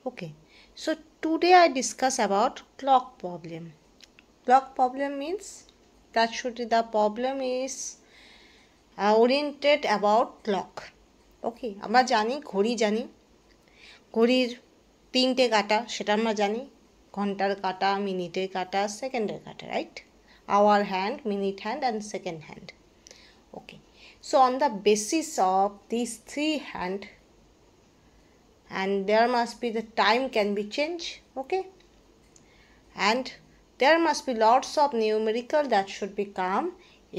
Okay, so today I discuss about clock problem. Clock problem means that the problem is oriented about clock. Okay, আমরা জানি ঘড়ি জানি, ঘড়ির তিনটে কাঁটা সেটা আমরা জানি, ঘন্টার কাঁটা, মিনিটের কাঁটা, সেকেন্ডের কাঁটা, right? Hour hand, minute hand and second hand. Okay, so on the basis of these three hand, and there must be the time can be changed, okay, and there must be lots of numerical that should become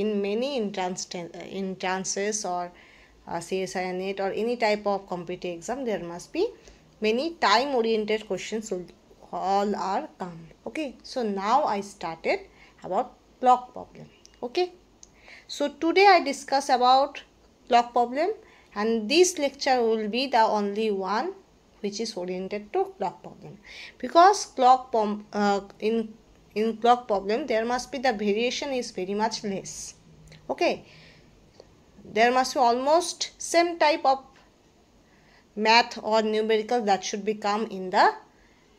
in many entrances or CSI NET or any type of competitive exam. There must be many time oriented questions all are come. Okay, so now I started about clock problem. Okay, so today I discuss about clock problem, and this lecture will be the only one which is oriented to clock problem, because in clock problem there must be the variation is very much less. Okay, there must be almost same type of math or numerical that should become in the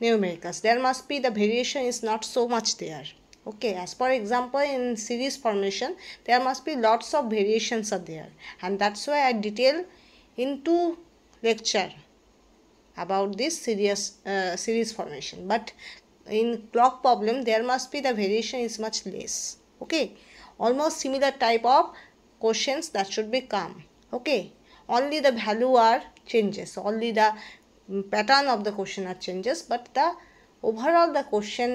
numericals. There must be the variation is not so much there. Okay, as for example in series formation there must be lots of variations are there, and that's why I detail into lecture about this series formation. But in clock problem there must be the variation is much less. Okay, almost similar type of questions that should become. Okay, only the value are changes, only the pattern of the question are changes, but the overall the question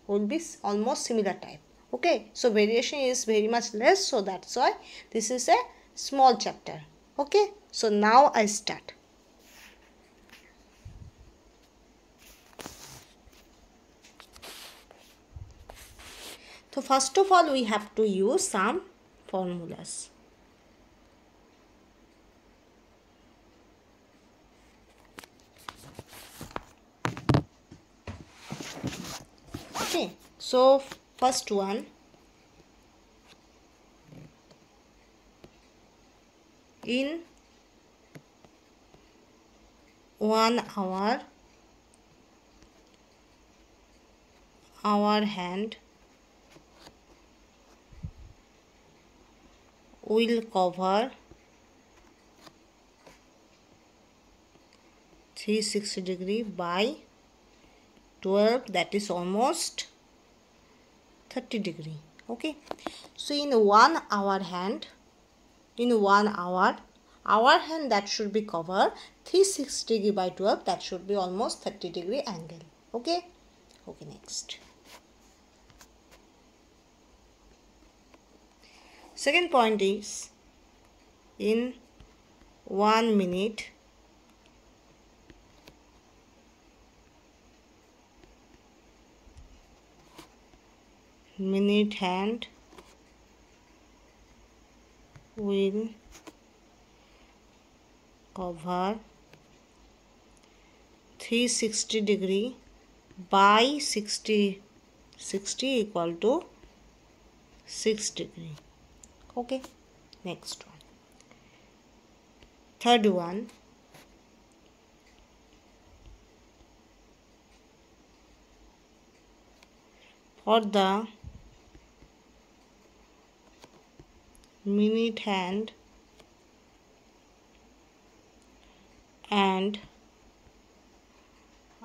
will be almost similar type. Okay, so variation is very much less, so that's why this is a small chapter. Okay, so now I start. So first of all we have to use some formulas. Okay, so first one, in 1 hour our hand will cover 360 degree by 12, that is almost 30 degree. Okay, so in 1 hour hand, in 1 hour our hand that should be covered 360 degree by 12, that should be almost 30 degree angle. Okay, okay, next. Second point is in 1 minute minute hand will cover 360 degree by 60 equal to 6 degree. Okay, next one. Third one, for the minute hand and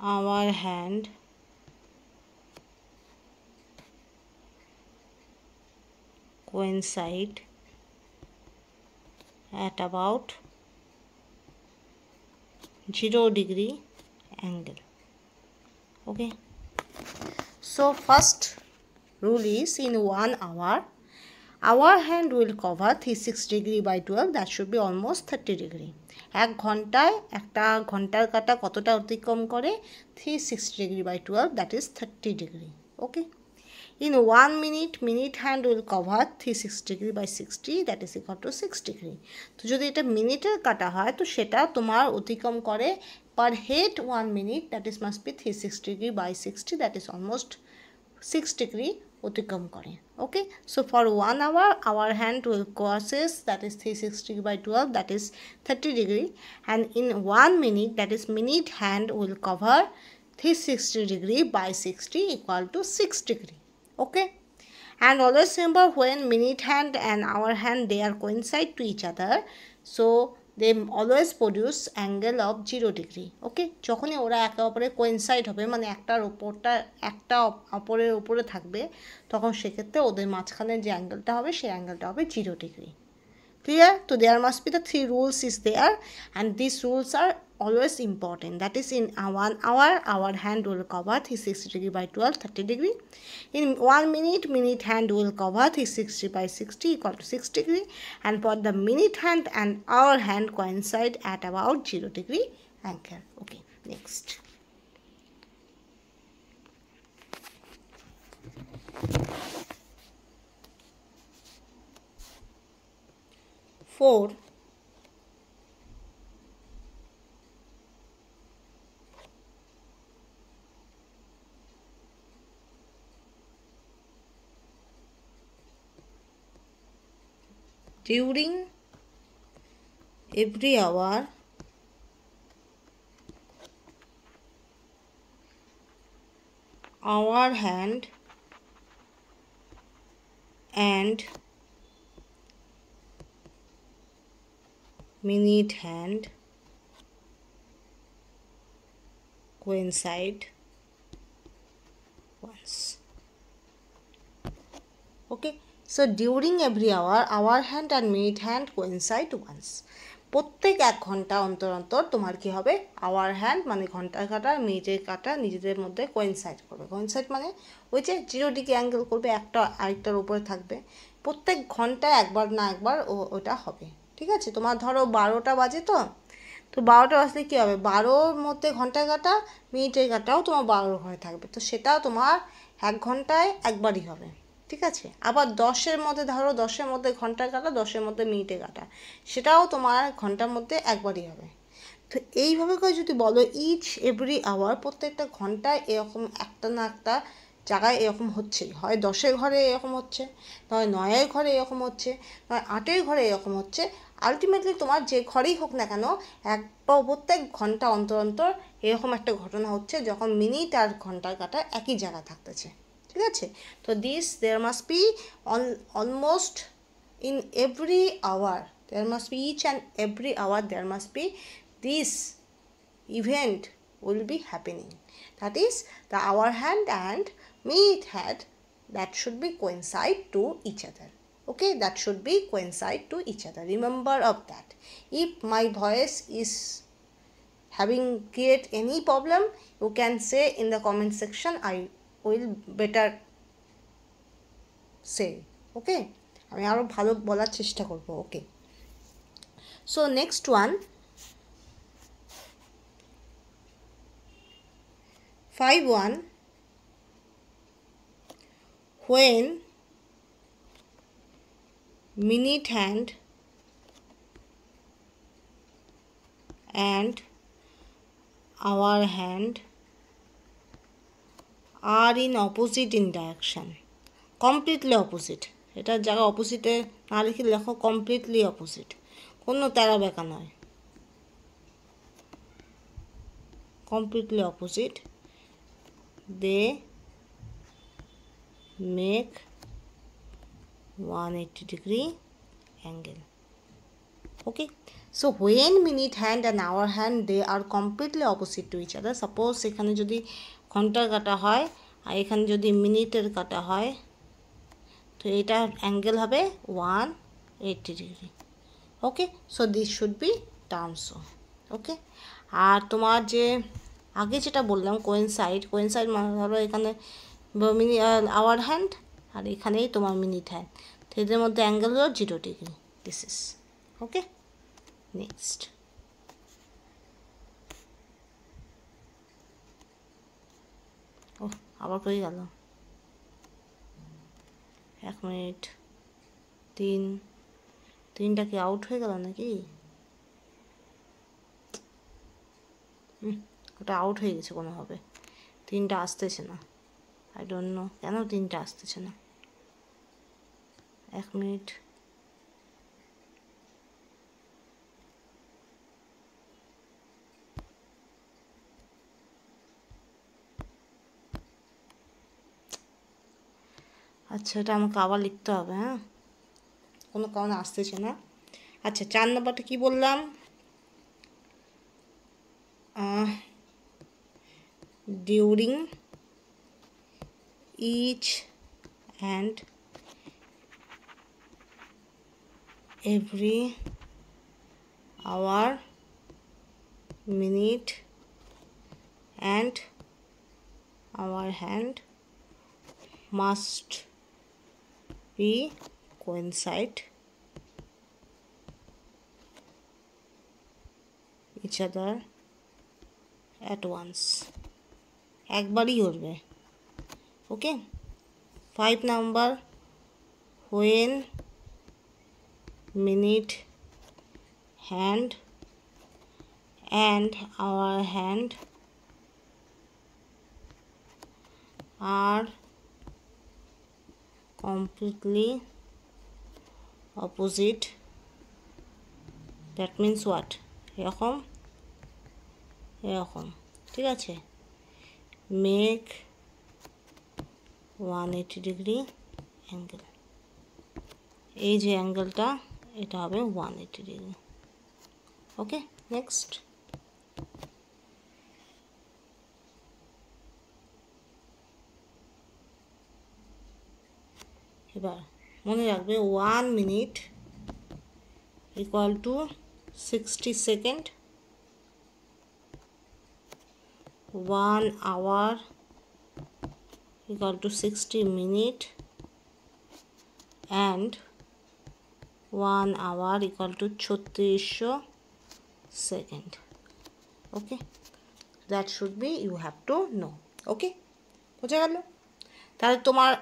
hour hand coincide at about 0 degree angle. Okay, so first rule is in 1 hour our hand will cover 360 degree by 12, that should be almost 30 degree. এক ঘন্টায় একটা ঘন্টার কাঁটা কতটা অতিক্রম করে 360 degree by 12, that is 30 degree. Okay, in 1 minute minute hand will cover 360 degree by 60, that is equal to 6 degree. তো যদি এটা মিনিটের কাটা হয় তো সেটা তোমার অতিক্রম করে per head 1 minute, that is must be 360 degree by 60, that is almost 6 degree অতিক্রম করে। Okay, so for 1 hour our hand will crosses, that is 360 by 12, that is 30 degree, and in 1 minute, that is minute, hand will cover 360 degree by 60 equal to 6 degree. Okay, and always remember, when minute hand and hour hand they are coincide to each other, so they always produce angle of 0 degree. Okay, যখনই ওরা একে অপরে coincide হবে, মানে একটার উপরটা একটা অপরের উপরে থাকবে, তখন সেক্ষেত্রে ওদের মাঝখানে যে অ্যাঙ্গেলটা হবে সেই অ্যাঙ্গেলটা হবে 0 degree. Clear? So there must be the 3 rules is there, and these rules are always important. That is, in 1 hour our hand will cover 360 degree by 12, 30 degree. In 1 minute, minute hand will cover 360 by 60 equal to 6 degree, and for the minute hand and hour hand coincide at about 0 degree angle. Okay, next. Four, during every hour our hand and minute hand coincide once. Okay, so during every hour our hand and minute hand coincide once. প্রত্যেক 1 ঘন্টা অন্তর অন্তর তোমার কি হবে, our hand মানে ঘন্টার কাঁটা আর মিনিটের কাঁটা নিজেদের মধ্যে কোইনসাইড করবে। কোইনসাইড মানে ওই যে 0 ডিগ্রি অ্যাঙ্গেল করবে, একটা আরেকটার উপরে থাকবে। প্রত্যেক ঘন্টায় একবার না একবার ওটা হবে। ঠিক আছে, তোমার ধরো 12টা বাজে, তো 12টা বাজলে কী হবে, 12র মধ্যে ঘন্টার কাঁটা মিনিটের কাঁটাও তোমার 12 ঘরে থাকবে, তো সেটাও তোমার 1 ঘন্টায় একবারই হবে। ঠিক আছে, আবার 10-এর মধ্যে ধরো 10-এর মধ্যে ঘন্টার কাঁটা, 10-এর মধ্যে মিনিটের কাঁটা, সেটাও তোমার ঘন্টার মধ্যে একবারই হবে। তো এইভাবে করে যদি বলো ইচ এভরি আওয়ার, প্রত্যেকটা ঘন্টায় এরকম একটা না একটা জায়গায় এরকম হচ্ছেই, হয় 10-এর ঘরে এরকম হচ্ছে, নয় 9-এর ঘরে এরকম হচ্ছে, নয় 8-এর ঘরে এরকম হচ্ছে। আলটিমেটলি তোমার যে ঘরেই হোক না কেন, প্রত্যেক ঘন্টা অন্তর অন্তর এরকম একটা ঘটনা হচ্ছে, যখন মিনিট আর ঘন্টার কাঁটা একই জায়গায় থাকতেছে। ঠিক আছে, তো there must be almost in every hour, there must be each and every hour there must be this event will be happening. That is, the hour hand and minute hand, that should be coincide to each other. Okay, that should be coincide to each other. Remember of that. If my voice is having create any problem, you can say in the comment section, I will better say. Okay, আমি আরো ভালো বলার চেষ্টা করব। Okay, so next one, 5.1, when minute hand and hour hand are in opposite in direction. Completely opposite, এটার জায়গা অপোজিটে না লিখে লেখো কমপ্লিটলি অপোজিট, কোনো তেরা বেঁকা নয়, completely opposite, they make 180 degree angle. Okay, so when minute hand and hour hand they are completely opposite to each other, suppose এখানে যদি ঘন্টার কাঁটা হয় আর এখানে যদি মিনিটের কাঁটা হয়, তো এটার অ্যাঙ্গেল হবে 180 degree. Okay, so this should be টার্মসও। ওকে, আর তোমার যে আগে যেটা বললাম কোইনসাইড মানে ধরো এখানে আওয়ার হ্যান্ড আর এখানেই তোমার মিনিট হ্যান্ড, তো এদের মধ্যে অ্যাঙ্গেল হলো 0 degree. This is okay. Next, ও আবার কই গেল, 1 মিনিট, 3টা কি আউট হয়ে গেল নাকি? ওটা আউট হয়ে গেছে কোনোভাবে, 3টা আসতেছে না। আই ডোন্ট নো কেন 3টা আসতেছে না। 1 মিনিট। আচ্ছা, এটা আমাকে আবার লিখতে হবে। হ্যাঁ, কোনো কারণে আসতেছে না। আচ্ছা, 4 নম্বরটা কি বললাম? During each and every hour, minute and hour hand must be coincide each other at once, একবারই করবে। Okay. 5 number, when minute hand and our hand are completely opposite, that means what? এরকম এরকম, ঠিক আছে, মেক 180 ডিগ্রি অ্যাঙ্গেল। এই যে অ্যাঙ্গেলটা, এটা হবে 180 ডিগ্রি। ওকে, নেক্সট। এবার মনে রাখবে 1 minute equal to 60 second, 1 hour equal to 60 minute and 1 hour equal to 3600 second. Okay, that should be, you have to know. Okay, বোঝা গেল? তাহলে তোমার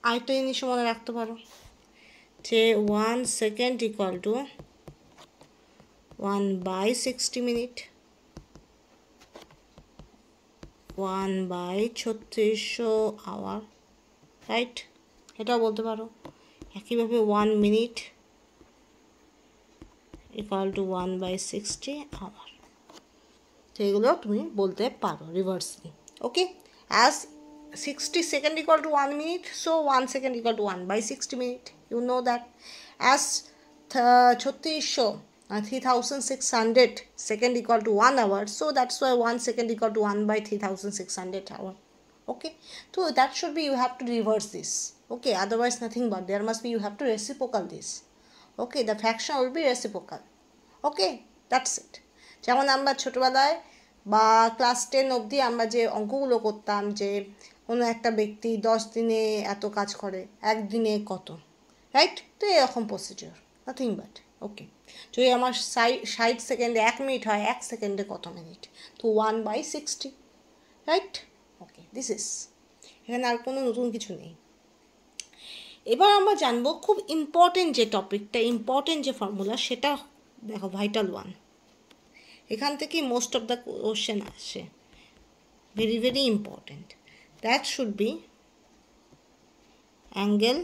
আরেকটা জিনিস মনে রাখতে পারো যে 1 second equal to 1/60 minute, 1/3600 hour, right? এটাও বলতে পারো। একইভাবে 1 মিনিট ইকুয়াল টু 1/60 আওয়ার। তো এগুলো তুমি বলতে পারো reversely. Okay, as 60 second equal to 1 minute, so 1 second equal to 1/60 minute, you know that. As 3600 second equal to 1 hour, so that's why 1 second equal to 1/3600 hour. Okay, so that should be, you have to reverse this. Okay, otherwise nothing, but there must be, you have to reciprocal this. Okay, the fraction will be reciprocal. Okay, that's it. যেমন আমরা ছোটবেলায় বা class 10 অবধি আমরা যে অঙ্কগুলো করতাম, যে কোনো একটা ব্যক্তি 10 দিনে এত কাজ করে, একদিনে কত, রাইট? তো এরকম প্রসিডিওর, নাথিং বাট। ওকে, যদি আমার 60 সেকেন্ডে 1 মিনিট হয়, 1 সেকেন্ডে কত মিনিট? তো 1/60, রাইট? ওকে, দিস ইজ, এখানে আর কোনো নতুন কিছু নেই। এবার আমরা জানবো খুব ইম্পর্টেন্ট যে টপিকটা, ইম্পর্টেন্ট যে ফর্মুলা, সেটা দেখো, ভাইটাল ওয়ান। এখান থেকে মোস্ট অফ দ্য কোশ্চেন আসে, very very important. That should B angle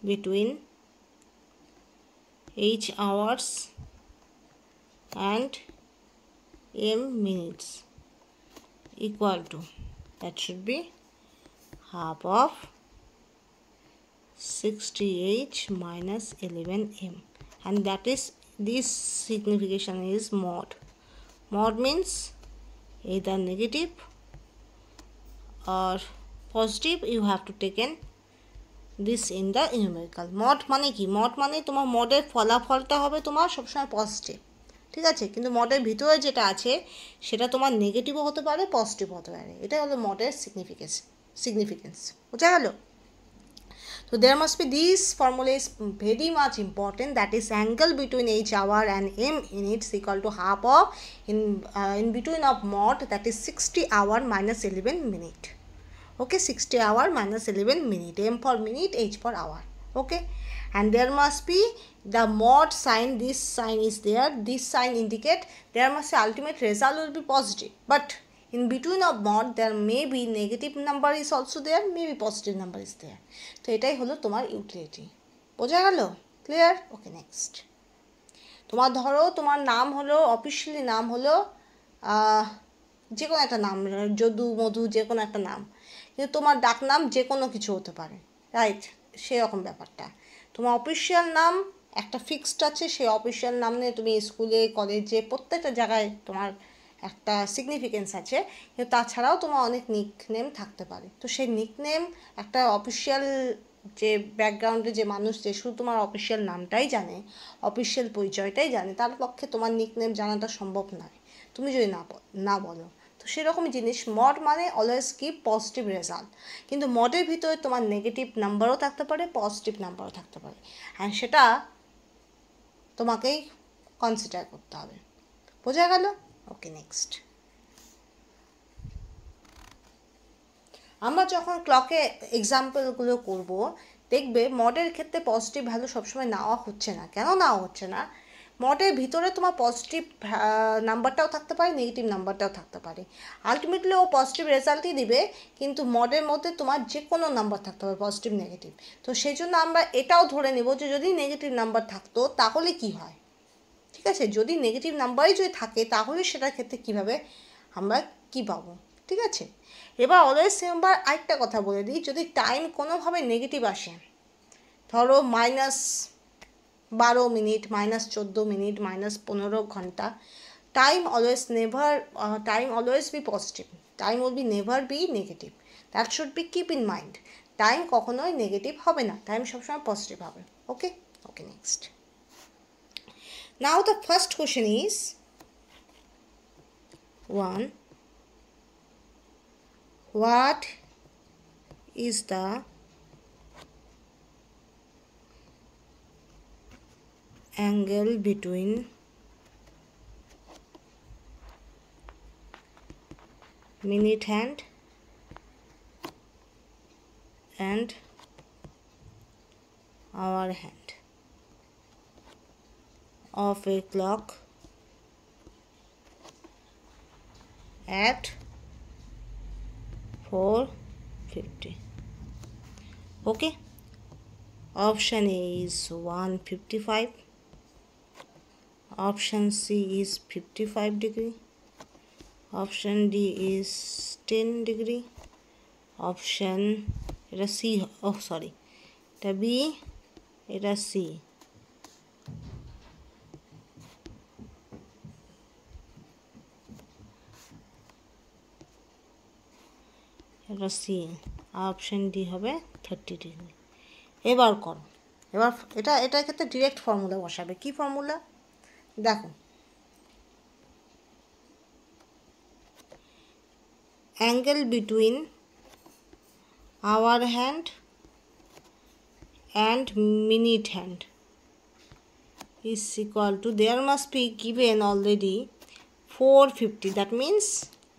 between h hours and m minutes equal to, that should be half of 60h minus 11m, and that is, this signification is mod. Mod means either negative or positive, you have to take in this in the numerical. mod মানে কি? mod মানে তোমার মডের ফলাফলটা হবে তোমার সবসময় positive, ঠিক আছে? কিন্তু মডের ভিতরে যেটা আছে সেটা তোমার নেগেটিভও হতে পারে, পজিটিভ হতে পারে। এটাই হলো মডের সিগনিফিকেন্স। বোঝা গেল? So there must be, this formula is very much important, that is angle between h hour and m minutes equal to half of in between of mod, that is 60 hour minus 11 minute. Okay, 60 hour minus 11 minute, m for minute, h for hour. Okay, and there must be the mod sign, this sign is there, this sign indicate there must be ultimate result will be positive, but In between of mod there may be negative number is also there, maybe positive number is there. তো এটাই হলো তোমার utility. বোঝা গেল? Clear? ওকে, next. তোমার ধরো তোমার নাম হলো, অফিসিয়ালি নাম হলো যে কোনো একটা নাম, যদু, মধু, যে কোনো একটা নাম, কিন্তু তোমার ডাক নাম যে কোনো কিছু হতে পারে, রাইট? সেরকম ব্যাপারটা। তোমার অফিসিয়াল নাম একটা ফিক্সড আছে, সেই অফিসিয়াল নাম নিয়ে তুমি স্কুলে, কলেজে, প্রত্যেকটা জায়গায় তোমার একটা সিগনিফিকেন্স আছে, কিন্তু তাছাড়াও তোমার অনেক নিকনেম থাকতে পারে। তো সেই নিকনেম একটা অফিসিয়াল যে ব্যাকগ্রাউন্ডে যে মানুষ যে শুধু তোমার অফিসিয়াল নামটাই জানে, অফিসিয়াল পরিচয়টাই জানে, তার পক্ষে তোমার নিকনেম জানাটা সম্ভব নয় তুমি যদি না বলো। তো সেরকমই জিনিস, মড মানে অলওয়েজ কি পজিটিভ রেজাল্ট, কিন্তু মডের ভিতরে তোমার নেগেটিভ নাম্বারও থাকতে পারে, পজিটিভ নাম্বারও থাকতে পারে, অ্যান্ড সেটা তোমাকেই কনসিডার করতে হবে। বোঝা গেল? ওকে, নেক্সট। আমরা যখন ক্লকে এক্সাম্পলগুলো করব, দেখবে মডের ক্ষেত্রে পজিটিভ ভ্যালু সবসময় নেওয়া হচ্ছে না। কেন নেওয়া হচ্ছে না? মডের ভিতরে তোমার পজিটিভ নাম্বারটাও থাকতে পারে, নেগেটিভ নাম্বারটাও থাকতে পারে। আলটিমেটলি ও পজিটিভ রেজাল্টই দিবে, কিন্তু মডের মধ্যে তোমার যে কোনো নাম্বার থাকতে পারে, পজিটিভ নেগেটিভ। তো সেই জন্য আমরা এটাও ধরে নেব যে যদি নেগেটিভ নাম্বার থাকতো তাহলে কি হয়। ঠিক আছে, যদি নেগেটিভ নাম্বারই যদি থাকে তাহলে সেটার ক্ষেত্রে কীভাবে আমরা কী পাবো। ঠিক আছে, এবার অলওয়েজ রিমেম্বার আরেকটা কথা বলে দিই, যদি টাইম কোনোভাবে নেগেটিভ আসে, ধরো -12 মিনিট, -14 মিনিট, -15 ঘন্টা, time always be positive, time will be never be negative, that should B keep in mind. Time কখনোই নেগেটিভ হবে না, টাইম সবসময় পজিটিভ হবে। ওকে, okay, next. Now the first question is 1. What is the angle between minute hand and hour hand of a clock at 4:50? Okay, option A is 1:55, option C is 55 degree, option D is 10 degree, option এটা C, sorry এটা B, এটা C। এটা C, option D হবে 30 degree. এবার করো, এবার এটার ক্ষেত্রে ডিরেক্ট ফর্মুলা বসাবে। কি ফর্মুলা? দেখো, angle between hour hand and minute hand is equal to, there must be given already 450, that means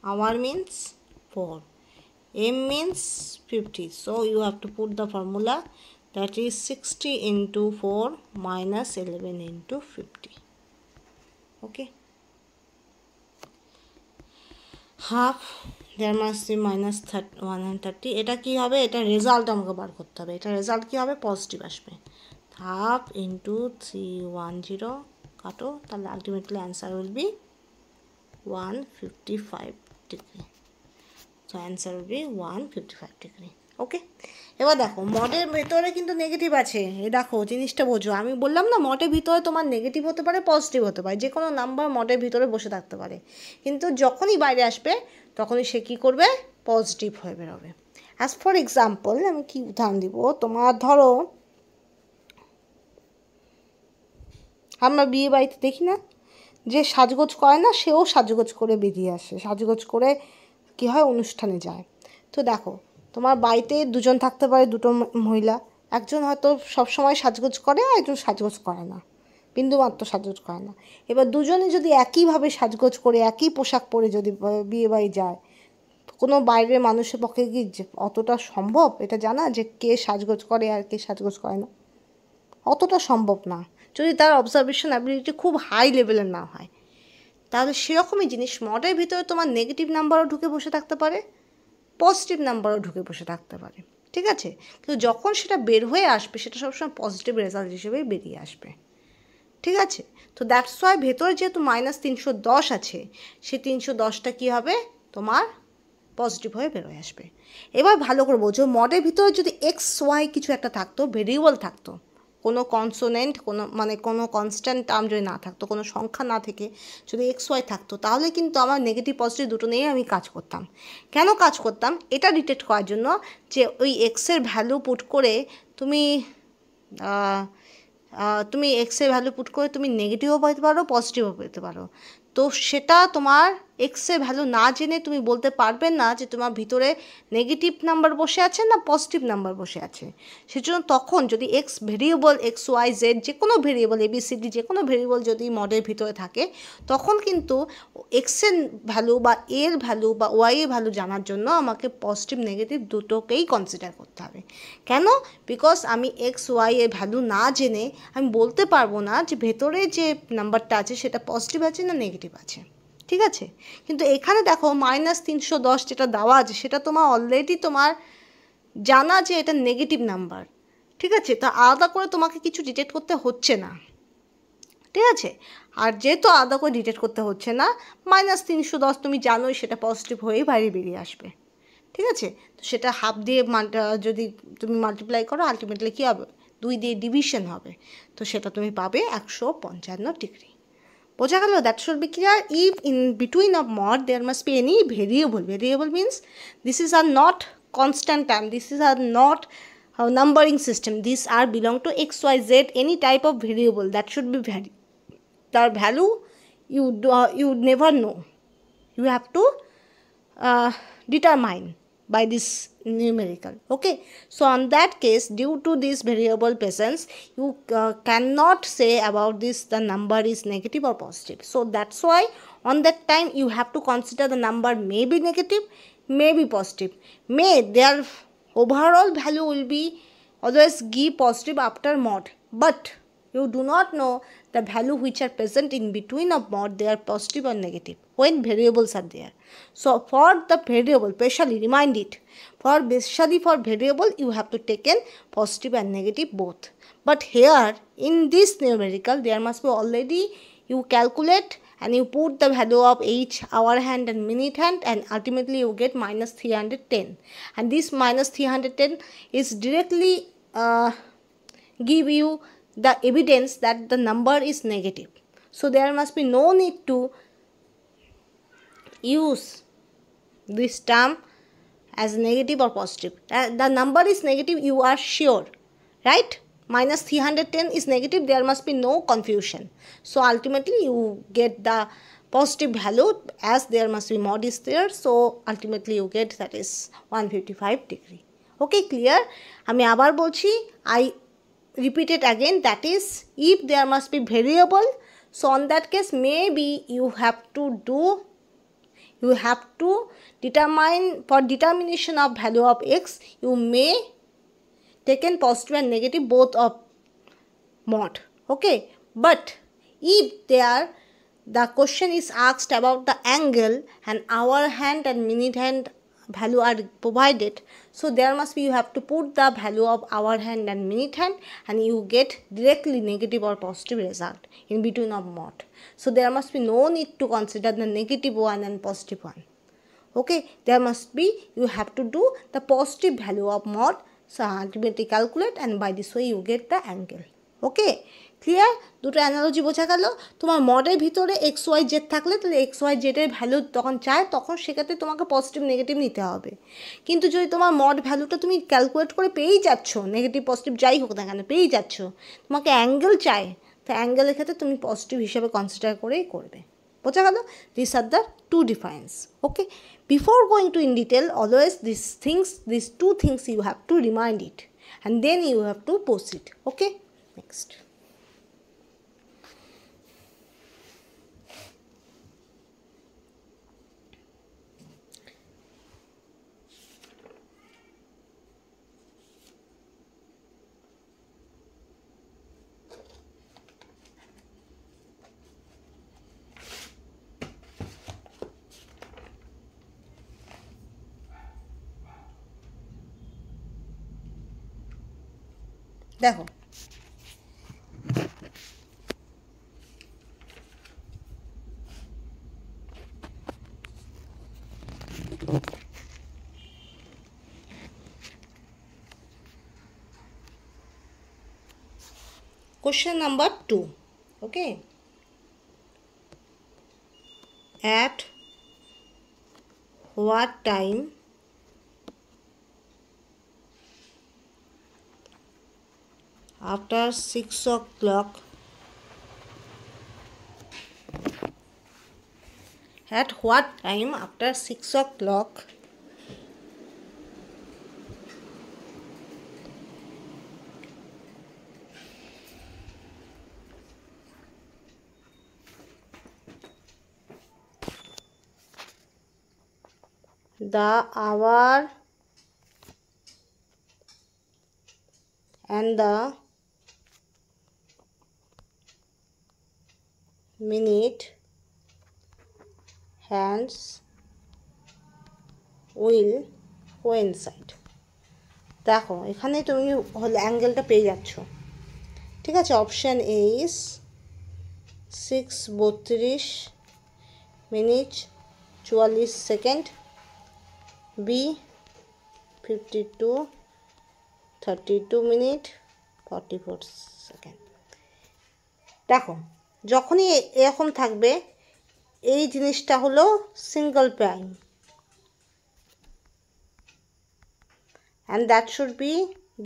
hour means 4, m means 50, so you have to put the formula, that is 60 into 4 minus 11 into 50. Okay, half, there must be minus 130. এটা কি হবে? এটা result আমাকে বার করতে হবে। এটা result কি হবে? পজিটিভ আসবে। হাফ ইন্টু 310 কাটো, তাহলে ultimately answer will be 155 degree. So answer will be 155 degree. Okay, এবার দেখো মডের ভেতরে কিন্তু নেগেটিভ আছে। এ দেখো জিনিসটা বোঝো, আমি বললাম না মডের ভিতরে তোমার নেগেটিভ হতে পারে, পজিটিভ হতে পারে, যে কোনো নাম্বার মডের ভিতরে বসে থাকতে পারে, কিন্তু যখনই বাইরে আসবে তখনই সে কী করবে? পজিটিভ হয়ে বেরোবে। অ্যাজ ফর এক্সাম্পল আমি কি উদাহরণ দিব, তোমার ধরো আমরা বিয়ে বাড়িতে দেখি না, যে সাজগোজ করে না সেও সাজগোজ করে বেরিয়ে আসে, সাজগোজ করে কী হয় অনুষ্ঠানে যায়। তো দেখো তোমার বাড়িতে দুজন থাকতে পারে, দুটো মহিলা, একজন হয়তো সবসময় সাজগোজ করে আর একজন সাজগোজ করে না, বিন্দুমাত্র সাজগোজ করে না। এবার দুজনে যদি একইভাবে সাজগোজ করে একই পোশাক পরে যদি বিয়ে বাড়ি যায়, কোনো বাইরের মানুষের পক্ষে কি অতটা সম্ভব এটা জানা যে কে সাজগোজ করে আর কে সাজগোজ করে না? অতটা সম্ভব না, যদি তার অবজারভেশন অ্যাবিলিটি খুব হাই লেভেলের না হয়। তাহলে সেরকমই জিনিস মডের ভিতরে তোমার নেগেটিভ নাম্বারও ঢুকে বসে থাকতে পারে, পজিটিভ নাম্বারও ঢুকে বসে থাকতে পারে, ঠিক আছে? কিন্তু যখন সেটা বের হয়ে আসবে সেটা সবসময় পজিটিভ রেজাল্ট হিসেবেই বেরিয়ে আসবে, ঠিক আছে? তো দ্যাটস ওয়াই ভেতরে যেহেতু -310 আছে, সেই 310টা কী হবে তোমার পজিটিভ হয়ে বেরোয় আসবে। এবার ভালো করে বোঝো, মডের ভিতরে যদি XY কিছু একটা থাকতো, ভেরিয়েবল থাকতো, কোনো কনসোনেন্ট, কোনো মানে কোনো কনস্ট্যান্ট টার্ম যদি না থাকতো, কোনো সংখ্যা না থেকে যদি XY থাকতো, তাহলে কিন্তু আমার নেগেটিভ পজিটিভ দুটো নিয়েই আমি কাজ করতাম। কেন কাজ করতাম? এটা ডিটেক্ট করার জন্য যে ওই এক্সের ভ্যালু পুট করে তুমি এক্সের ভ্যালু পুট করে তুমি নেগেটিভও পেতে পারো, পজিটিভও পেতে পারো। তো সেটা তোমার এক্সের ভ্যালু না জেনে তুমি বলতে পারবে না যে তোমার ভিতরে নেগেটিভ নাম্বার বসে আছে না পজিটিভ নাম্বার বসে আছে। সেজন্য তখন যদি এক্স ভেরিয়েবল XY Z যে কোনো ভেরিয়েবল ABCD যে কোনো ভেরিয়েবল যদি মডের ভিতরে থাকে, তখন কিন্তু এক্সের ভ্যালু বা এর ভ্যালু বা ওয়াই এর ভ্যালু জানার জন্য আমাকে পজিটিভ নেগেটিভ দুটোকেই কনসিডার করতে হবে। কেন? বিকজ আমি XY এর ভ্যালু না জেনে আমি বলতে পারবো না যে ভেতরে যে নাম্বারটা আছে সেটা পজিটিভ আছে না নেগেটিভ আছে, ঠিক আছে? কিন্তু এখানে দেখো -310 যেটা দেওয়া আছে সেটা তোমার অলরেডি তোমার জানা যে এটা নেগেটিভ নাম্বার, ঠিক আছে? তা আলাদা করে তোমাকে কিছু ডিটেক্ট করতে হচ্ছে না, ঠিক আছে? আর যেহেতু আলাদা করে ডিটেক্ট করতে হচ্ছে না, -310 তুমি জানোই সেটা পজিটিভ হয়েই বাইরে বেরিয়ে আসবে, ঠিক আছে? তো সেটা হাফ দিয়ে যদি তুমি মাল্টিপ্লাই করো, আলটিমেটলি কী হবে? 2 দিয়ে ডিভিশন হবে, তো সেটা তুমি পাবে 155 ডিগ্রি। বোঝা গেল? That should be clear. If in between of mod there must be any variable, variable means this is are not constant time, this is are not numbering system, these are belong to XYZ, any type of variable that should be vary. The value you never know, you have to determine by this numerical, okay? So on that case, due to this variable presence, you cannot say about this the number is negative or positive. So that's why on that time you have to consider the number may be negative, may be positive, may their overall value will be always give positive after mod, but you do not know the value which are present in between of mod, they are positive or negative when variables are there. So for the variable, especially remind it, especially for variable you have to take in positive and negative both. But here in this numerical there must be already you calculate and you put the value of each hour hand and minute hand, and ultimately you get -310, and this -310 is directly give you the evidence that the number is negative. So there must be no need to use this term as negative or positive. The number is negative, you are sure, right? -310 is negative, there must be no confusion. So ultimately you get the positive value as there must be mod is there, so ultimately you get that is 155 degree. Okay, clear? আমি আবার বলছি, I repeat it again, that is if there must be variable, so on that case maybe you have to determine, for determination of value of x you may taken positive and negative both of mod, okay? But if the question is asked about the angle and hour hand and minute hand value are provided, so there must be you have to put the value of hour hand and minute hand and you get directly negative or positive result in between of mod. So there must be no need to consider the negative one and positive one, okay? There must be you have to do the positive value of mod, so ultimately calculate and by this way you get the angle, okay? Clear? দুটো analogy বোঝা গেল। তোমার মডের ভিতরে XYZ থাকলে তাহলে XYZ এর value তখন চায়, তখন সেক্ষেত্রে তোমাকে পজিটিভ নেগেটিভ নিতে হবে। কিন্তু যদি তোমার মড ভ্যালুটা তুমি ক্যালকুলেট করে পেয়েই যাচ্ছ, নেগেটিভ পজিটিভ যাই হোক না কেন পেয়েই যাচ্ছ, তোমাকে অ্যাঙ্গেল চায়, তো অ্যাঙ্গেলের ক্ষেত্রে তুমি পজিটিভ হিসাবে কনসিডার করেই করবে। বোঝা গেল? This are the two difference, okay? Before going to in detail, always these two things you have to remind it and then you have to proceed, okay? Next. দেখো question number 2. Okay, at what time after 6 o'clock at what time after 6 o'clock the hour and the minute hands will coincide. দেখো এখানে তুমি অ্যাঙ্গেলটা পেয়ে যাচ্ছ, ঠিক আছে। Option A is 6:32 minute 44 second, B 52:32 minute 44 second. দেখো যখনই এরকম থাকবে এই জিনিসটা হলো single prime, and that should be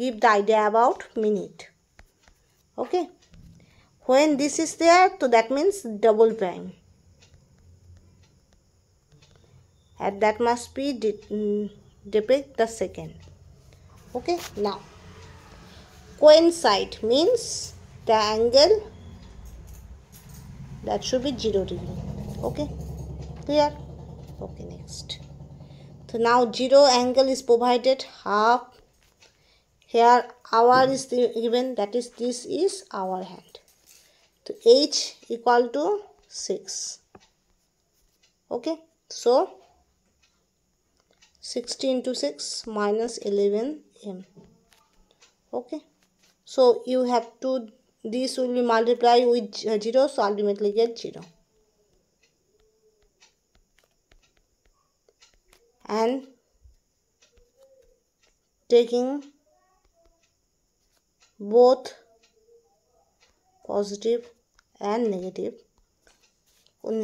give the idea about minute. Okay, when this is there, so that means double prime, and that must be depict the second. Okay, now coincide means the angle that should be 0 degree. Okay, clear? Okay, next. So now 0 angle is provided, half. Here hour is given, that is this is hour hand. So h equal to 6. Okay, so 60 into 6 minus 11 m. Okay, so you have to, this will be multiplied with 0, so ultimately get 0. And taking both positive and negative,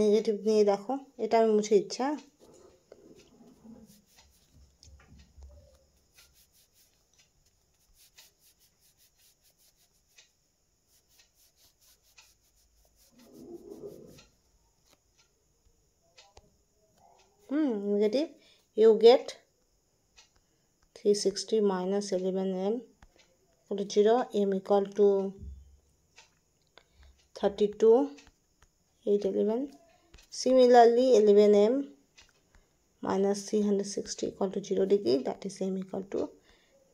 negative নিয়ে দেখো এটা আমি মুছে দিচ্ছি। হ্যাঁ, negative, you get 360 minus 11m equal to 0, m equal to 32, 8, 11. Similarly 11m minus 360 equal to 0 degree, that is m equal to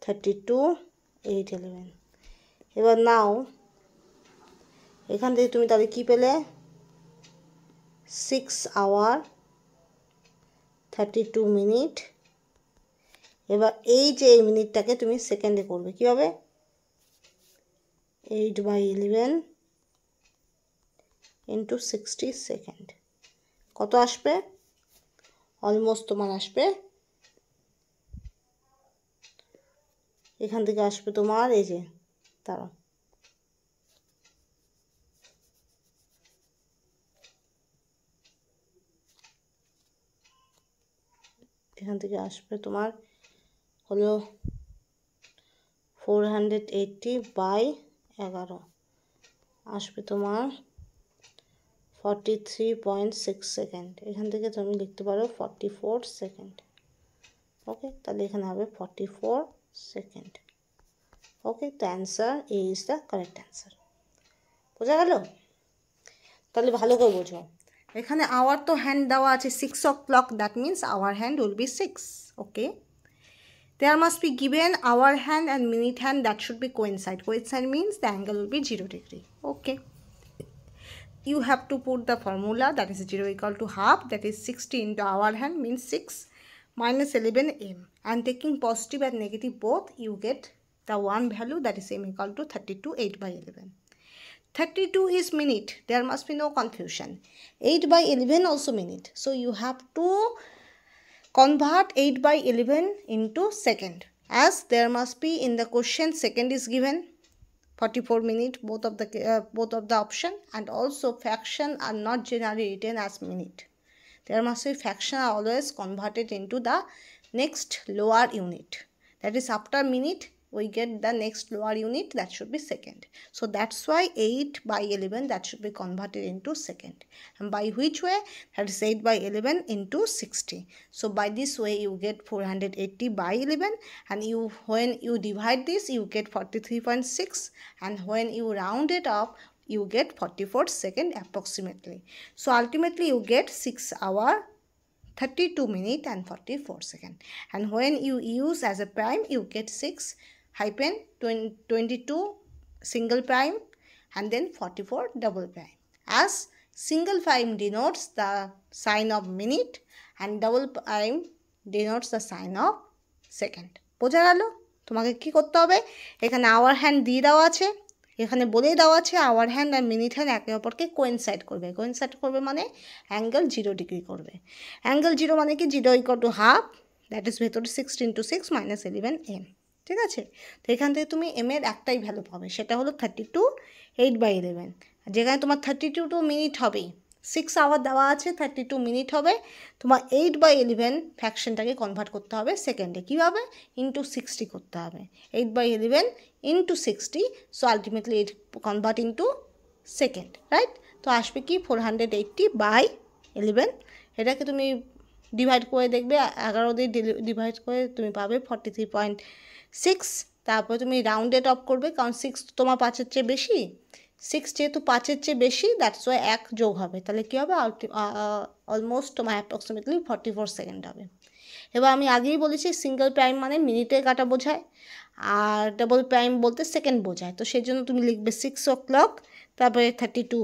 32, 8, 11. এবার নাও এখান থেকে তুমি তাহলে কি পেলে, 6 hour 32 মিনিট। এবার এই যে এই মিনিটটাকে তুমি সেকেন্ডে করবে, কীভাবে, 8/11 ইন্টু 60 সেকেন্ড, কত আসবে, অলমোস্ট তোমার আসবে এখান থেকে আসবে তোমার এই যে, তারা এখান থেকে আসবে তোমার হলো 480/11 আসবে তোমার 43.6 সেকেন্ড। এখান থেকে তুমি লিখতে পারো 44 সেকেন্ড। ওকে, তাহলে এখানে হবে 44 সেকেন্ড। ওকে, তো answer A is the correct answer. বোঝা গেল? তাহলে ভালো করে বোঝো, এখানে আওয়ার তো হ্যান্ড দেওয়া আছে 6 o'clock, that means hour hand will be 6. Okay, there must be given hour hand and minute hand, that should be coincide. Coincide means the angle will be 0 degree. Okay, you have to put the formula, that is 0 equal to half, that is 60 into hour hand means 6 minus 11m, and taking positive and negative both, you get the one value, that is m equal to 32 8 by 11. 32 is minute, there must be no confusion. 8 by 11 also minute, so you have to convert 8 by 11 into second, as there must be in the question second is given 44 minute, both of the option, and also fraction are not generally written as minute. There must be fraction are always converted into the next lower unit, that is after minute we get the next lower unit, that should be second. So that's why 8 by 11 that should be converted into second, and by which way, that is 8 by 11 into 60. So by this way you get 480 by 11, and when you divide this you get 43.6, and when you round it up you get 44 second approximately. So ultimately you get 6 hour 32 minute and 44 second, and when you use as a prime you get 6 hyphen 22 single prime and then 44 double prime, as single prime denotes the sign of minute and double prime denotes the sign of second. বোঝা গেল? তোমাকে কি করতে হবে, এখানে our hand দিয়ে দেওয়া আছে, এখানে বলে দেওয়া আছে our hand R minute hand একে অপরকে কোয়েনসাইড করবে। কোয়েনসাইড করবে মানে অ্যাঙ্গেল 0 ডিগ্রি করবে। অ্যাঙ্গেল 0 মানে কি, 0 equal to half, that is ভেতরে 6 × 6 - 11 m। ঠিক আছে, তো এখান থেকে তুমি এম এর একটাই ভ্যালু পাবে, সেটা হলো 32 8 by 11, যেখানে তোমার 32 মিনিট হবে, 6 আওয়ার দেওয়া আছে, 32 মিনিট হবে, তোমার 8 by 11 ফ্র্যাকশনটাকে কনভার্ট করতে হবে সেকেন্ডে, কীভাবে, ইন্টু 60 করতে হবে, 8 by 11 into 60, so ultimately it convert into second, right? তো আসবে কি 480 by 11, এটাকে তুমি ডিভাইড করে দেখবে, 11 দিয়ে ডিভাইড করে তুমি পাবে 43.6, তারপরে তুমি রাউন্ডেড অফ করবে, কারণ 6 তোমার 5-এর চেয়ে বেশি, 6 যেহেতু 5-এর চেয়ে বেশি, দ্যাটস ওয়াই 1 যোগ হবে, তাহলে কী হবে, অলমোস্ট তোমার অ্যাপ্রক্সিমেটলি 44 সেকেন্ড হবে। এবার আমি আগেই বলেছি সিঙ্গেল প্রাইম মানে মিনিটে কাটা বোঝায়, আর ডাবল প্রাইম বলতে সেকেন্ড বোঝায়, তো সেই জন্য তুমি লিখবে 6 o'clock, তারপরে 32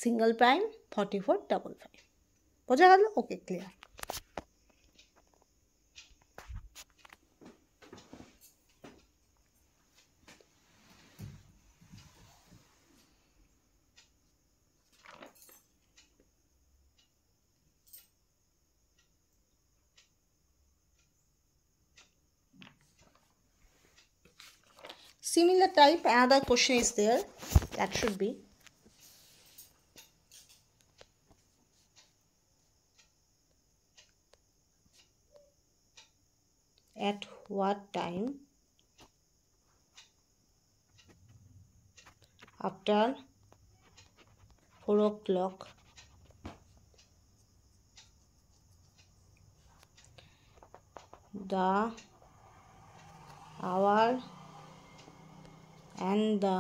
সিঙ্গেল প্রাইম, 44 ডাবল প্রাইম। বোঝা গেল? ওকে, clear. Similar type, another question is there, that should be at what time after 4 o'clock the hour and the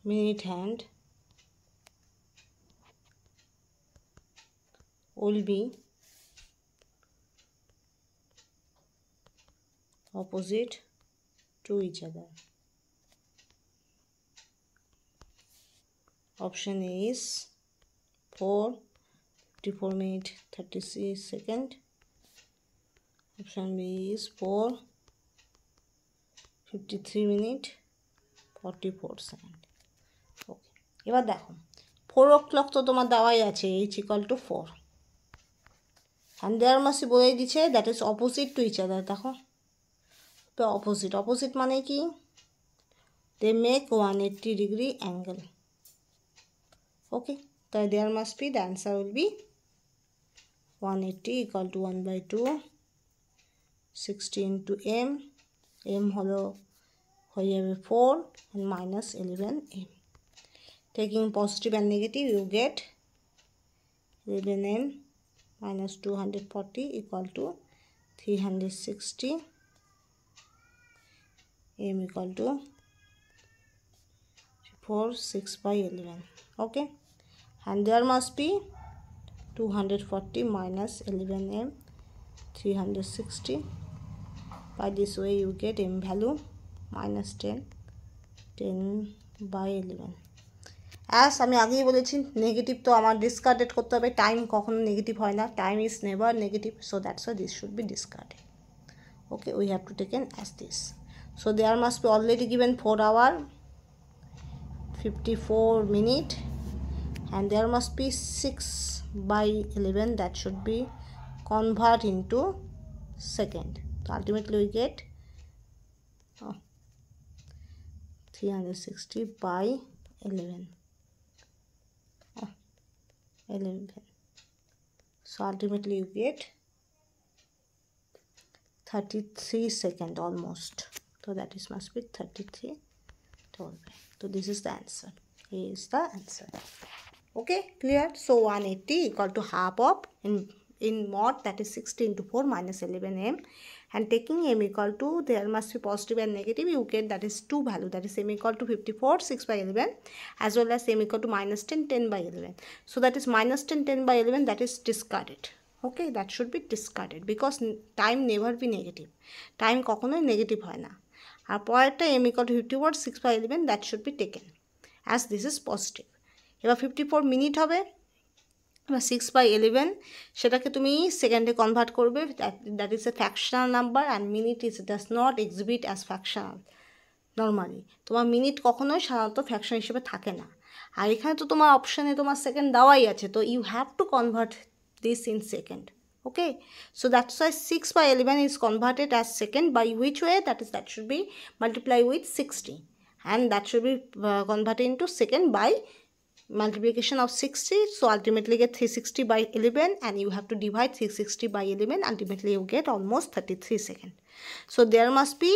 minute hand will be opposite to each other. Option A is 4:54 minutes 36 seconds. Option B is 4:53 minutes 44 seconds. ওকে, এবার দেখো 4 o'clock তো তোমার দেওয়াই আছে, h = 4, and there must be বলে দিচ্ছে that is opposite to each other. দেখো তো অপোজিট মানে কি, they make 180 degree angle. Okay, তাই there must be, the answer will be 180 = 1/2 60 × m, m হলো হয়ে যাবে 4 and -11 m. Taking positive and negative you get 11 m minus 240 equal to 360, m equal to 4 6 by 11. Okay, and there must be 240 minus 11 m 360. By this way you get m value -10 by 11. As আমি আগেই বলেছি negative তো আমার discarded করতে হবে, time কখনো negative হয় না, time is never negative, so that's why this should B discarded. Okay, we have to take in as this. So there must be already given 4 hour 54 minute, and there must be 6 by 11, that should be convert into second. So ultimately we get 360 by 11. 11. So ultimately you get 33 second almost. So that is must be 33 12. So this is the answer. Here is the answer. Okay, clear? So 180 equal to half of in mod, that is 60 into 4 minus 11m, and taking m equal to, there must be positive and negative, you get that is 2 value, that is m equal to 54 6 by 11, as well as m equal to minus 10 10 by 11. So that is minus 10 10 by 11, that is discarded. Okay, that should be discarded because time never be negative, time কখনোই negative হয় না। আর পরেরটা m equal to 54 6 by 11, that should be taken as this is positive। এবার 54 minute হবে, এবার 6 by 11 সেটাকে তুমি সেকেন্ডে কনভার্ট করবে, that is a fractional number, and minute is does not exhibit as fractional. Normally তোমার মিনিট কখনোই সাধারণত ফ্র্যাকশন হিসেবে থাকে না, আর এখানে তো তোমার অপশানে তোমার সেকেন্ড দেওয়াই আছে, তো you have to convert this in second. Okay, so that's why 6 by 11 is converted as second by which way, that should be multiply with 60, and that should be converted into second by multiplication of 60. So ultimately get 360 by 11, and you have to divide 360 by 11, ultimately you get almost 33 second. So there must be,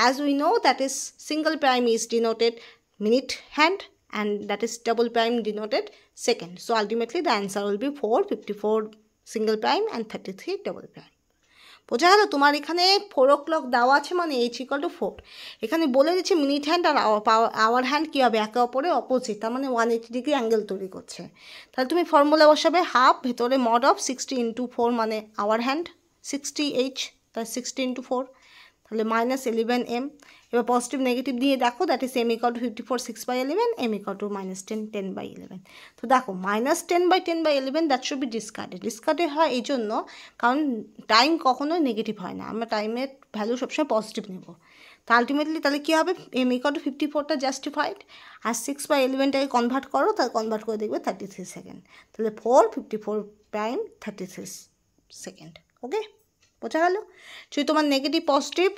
as we know, that is single prime is denoted minute hand, and that is double prime denoted second. So ultimately the answer will be 454 single prime and 33 double prime. বোঝা গেল? তোমার এখানে 4 o'clock দেওয়া আছে মানে h equal to 4, এখানে বলে দিচ্ছে মিনিট হ্যান্ড আর আওয়ার হ্যান্ড কী হবে, একে অপরের অপোজিট, তার মানে 180 ডিগ্রি অ্যাঙ্গেল তৈরি করছে। তাহলে তুমি ফর্মুলা বসাবে হাফ, ভেতরে মড অফ 60 into 4 মানে আওয়ার হ্যান্ড 60h, তাই 60 into 4, তাহলে মাইনাস 11m। এবার পজিটিভ নেগেটিভ দিয়ে দেখো, that is m equal to 54 6 by 11, m equal to minus 10 10 by 11। তো দেখো minus 10 by 10 by 11, that should B discarded. Discarded হয় এই জন্য কারণ টাইম কখনোই নেগেটিভ হয় না, আমরা টাইমের ভ্যালু সবসময় পজিটিভ নেব। তা আলটিমেটলি তাহলে কী হবে, m equal to 54টা জাস্টিফাইড, আর 6 by 11টাকে কনভার্ট করো, তাহলে কনভার্ট করে দেখবে 33 সেকেন্ড, তাহলে 454 প্রাইম 33 সেকেন্ড। ওকে, বোঝা গেল? যদি তোমার নেগেটিভ পজিটিভ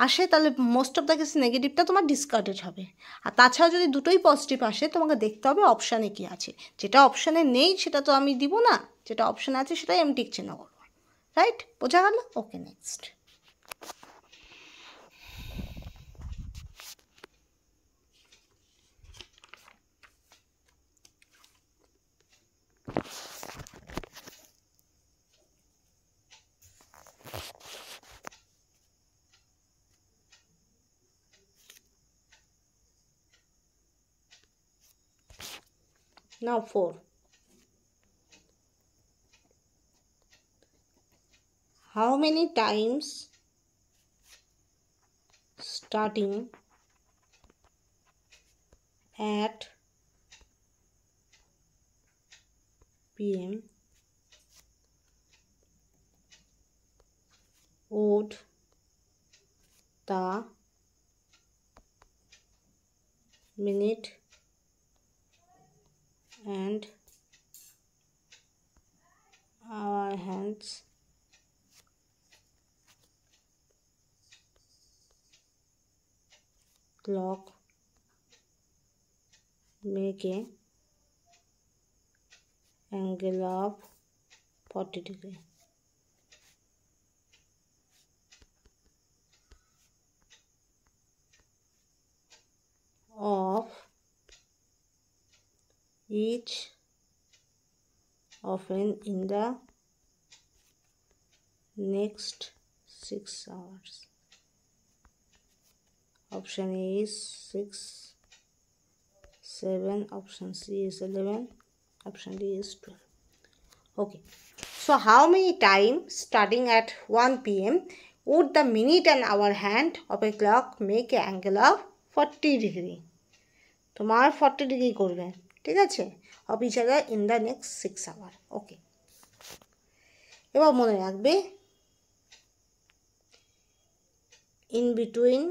আসে তাহলে মোস্ট অফ দ্য কেস নেগেটিভটা তোমার ডিসকার্ডেড হবে, আর তাছাড়া যদি দুটোই পজিটিভ আসে তোমাকে দেখতে হবে অপশানে কী আছে, যেটা অপশানে নেই সেটা তো আমি দিব না, যেটা অপশানে আছে সেটাই আমি টিক চিহ্ন করবো। রাইট, বোঝা গেল? ওকে, next. Now 4. How many times starting at PM would the minute and our hands clock make a angle of 40 degree. Of each often in the next 6 hours. Option A is 6, 7, option C is 11, option D is 12. Okay, so how many times starting at 1 PM would the minute and hour hand of a clock make an angle of 40 degree? তো তোমার 40 degree করবে, ঠিক আছে, of each other in the next 6 hour. Okay, এবার মনে রাখবে in between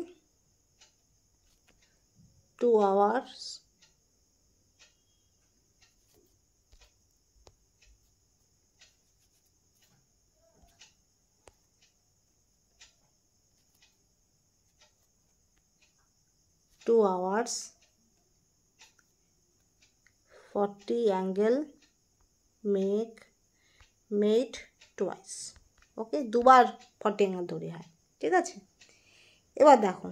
2 hours40 angle made twice। ওকে, দুবার 40 angle তৈরি হয়, ঠিক আছে। এবার দেখো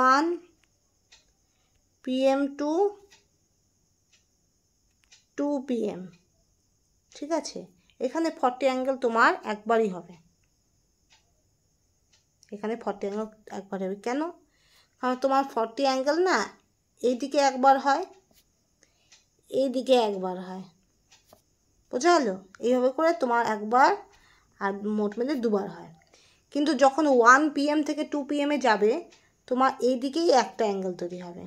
1 PM টু 2 PM, ঠিক আছে। এখানে 40 অ্যাঙ্গেল তোমার একবারই হবে, এখানে 40 অ্যাঙ্গেল একবার হবে। কেন? কারণ তোমার 40 অ্যাঙ্গেল না এইদিকে একবার হয়, এইদিকে একবার হয়, বোঝা গেল? এইভাবে করে তোমার একবার আর মোট মিলে দুবার হয়। কিন্তু যখন 1 PM থেকে 2 PM যাবে তোমার এই দিকেই একটা অ্যাঙ্গেল তৈরি হবে,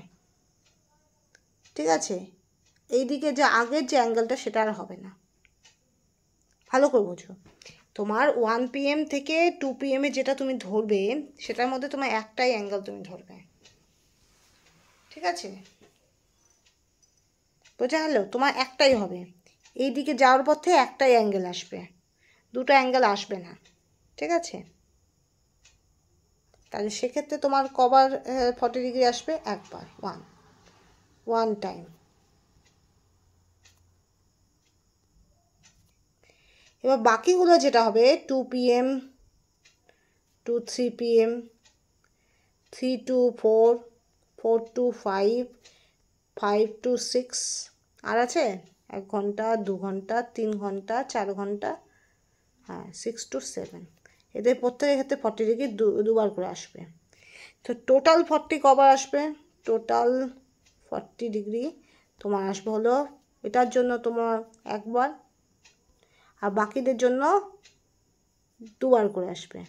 ঠিক আছে। এই দিকে যে আগের যে অ্যাঙ্গেলটা সেটা আর হবে না, ভালো করে বোঝো। তোমার 1 PM থেকে 2 PM যেটা তুমি ধরবে সেটার মধ্যে তোমার একটাই অ্যাঙ্গেল তুমি ধরবে, ঠিক আছে, বোঝা গেল? তোমার একটাই হবে, এই দিকে যাওয়ার পথে একটাই অ্যাঙ্গেল আসবে, দুটো অ্যাঙ্গেল আসবে না, ঠিক আছে। তাহলে সেক্ষেত্রে তোমার কবার 40 ডিগ্রি আসবে? একবার, ওয়ান টাইম। এবার বাকিগুলো যেটা হবে 2 PM to 3 PM, 3 to 4, 4 to 5, 5 to 6, আর আছে 1 ঘন্টা, 2 ঘন্টা, 3 ঘন্টা, 4 ঘন্টা, হ্যাঁ 6 to 7। এদের প্রত্যেকের ক্ষেত্রে 40 ডিগ্রি দুবার করে আসবে। তো টোটাল 40 কবার আসবে? টোটাল 40 ডিগ্রি তোমার আসবে হলো এটার জন্য তোমার একবার, আর বাকিদের জন্য দুবার করে আসবে।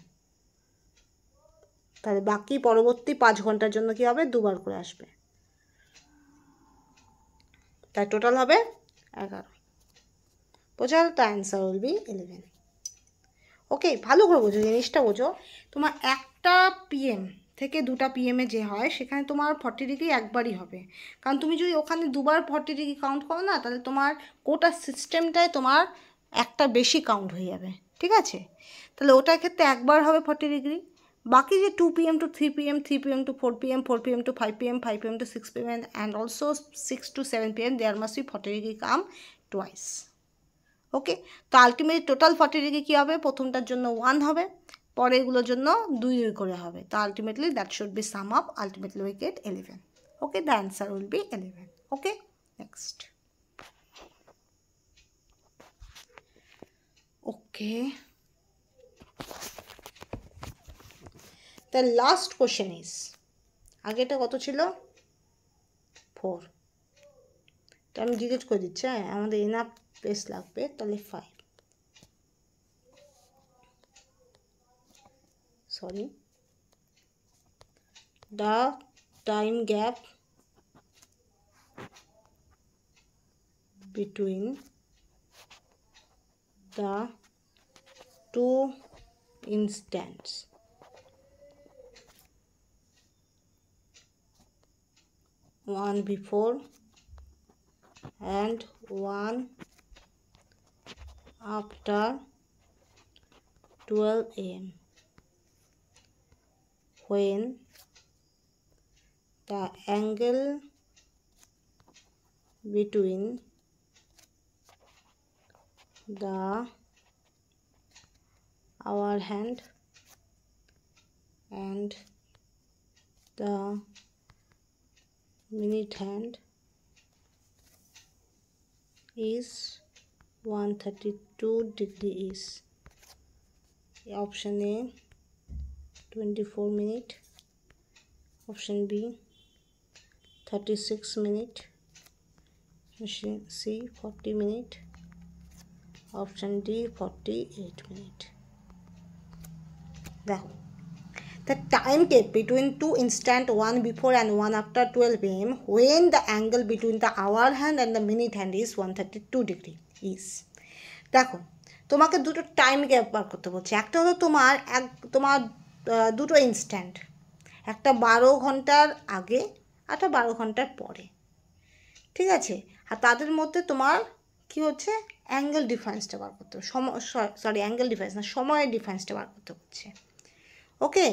তাহলে বাকি পরবর্তী 5 ঘন্টার জন্য কি হবে? দুবার করে আসবে, তাই টোটাল হবে 11। বোঝা গেল? তার অ্যান্সার উইল বি 11। ওকে, ভালো করে বোঝো, জিনিসটা বোঝো। তোমার 1টা PM থেকে 2টা PM যে হয় সেখানে তোমার 40 ডিগ্রি একবারই হবে, কারণ তুমি যদি ওখানে দুবার 40 ডিগ্রি কাউন্ট করো না তাহলে তোমার গোটা সিস্টেমটায় তোমার একটা বেশি কাউন্ট হয়ে যাবে, ঠিক আছে। তাহলে ওটার ক্ষেত্রে একবার হবে 40 ডিগ্রি। বাকি যে 2 PM to 3 PM, 3 PM to 4 PM, 4 PM to 5 PM, 5 PM to 6 PM and also 6 to 7 PM there must be 40 degree come twice। ওকে, তো আলটিমেটলি টোটাল 40 ডিগ্রি কী হবে? প্রথমটার জন্য 1 হবে, পরেরগুলোর জন্য 2 করে হবে। তো ultimately that should be sum up, ultimately we get 11। Okay, the answer will be 11। Okay, next. Okay, the last question is, আগেটা কত ছিল? 4। তো আমি ডিলিট করে দিচ্ছি, হ্যাঁ আমাদের এনাফ স্পেস লাগবে, তাহলে 5। Sorry, the time gap between the two instants one before and one after 12 AM when the angle between the hour hand and the minute hand is 132 degrees. Option A 24 minute, option B 36 minute, option C 40 minute, option D 48 minute। দেখো the time gap between two instant, one before and one after 12 am, when the angle between the hour hand and the minute hand is 132 degree is. দেখো তোমাকে দুটো time gap বার করতে বলছে। একটা হলো তোমার দুটো ইনস্ট্যান্ট, একটা 12 ঘন্টার আগে, একটা 12 ঘন্টার পরে, ঠিক আছে? আর তাদের মধ্যে তোমার কি হচ্ছে, অ্যাঙ্গেল ডিফারেন্সটা বার করতে হবে, অ্যাঙ্গেল ডিফারেন্স না, সময়ের ডিফারেন্সটা বার করতে হচ্ছে। ওকে,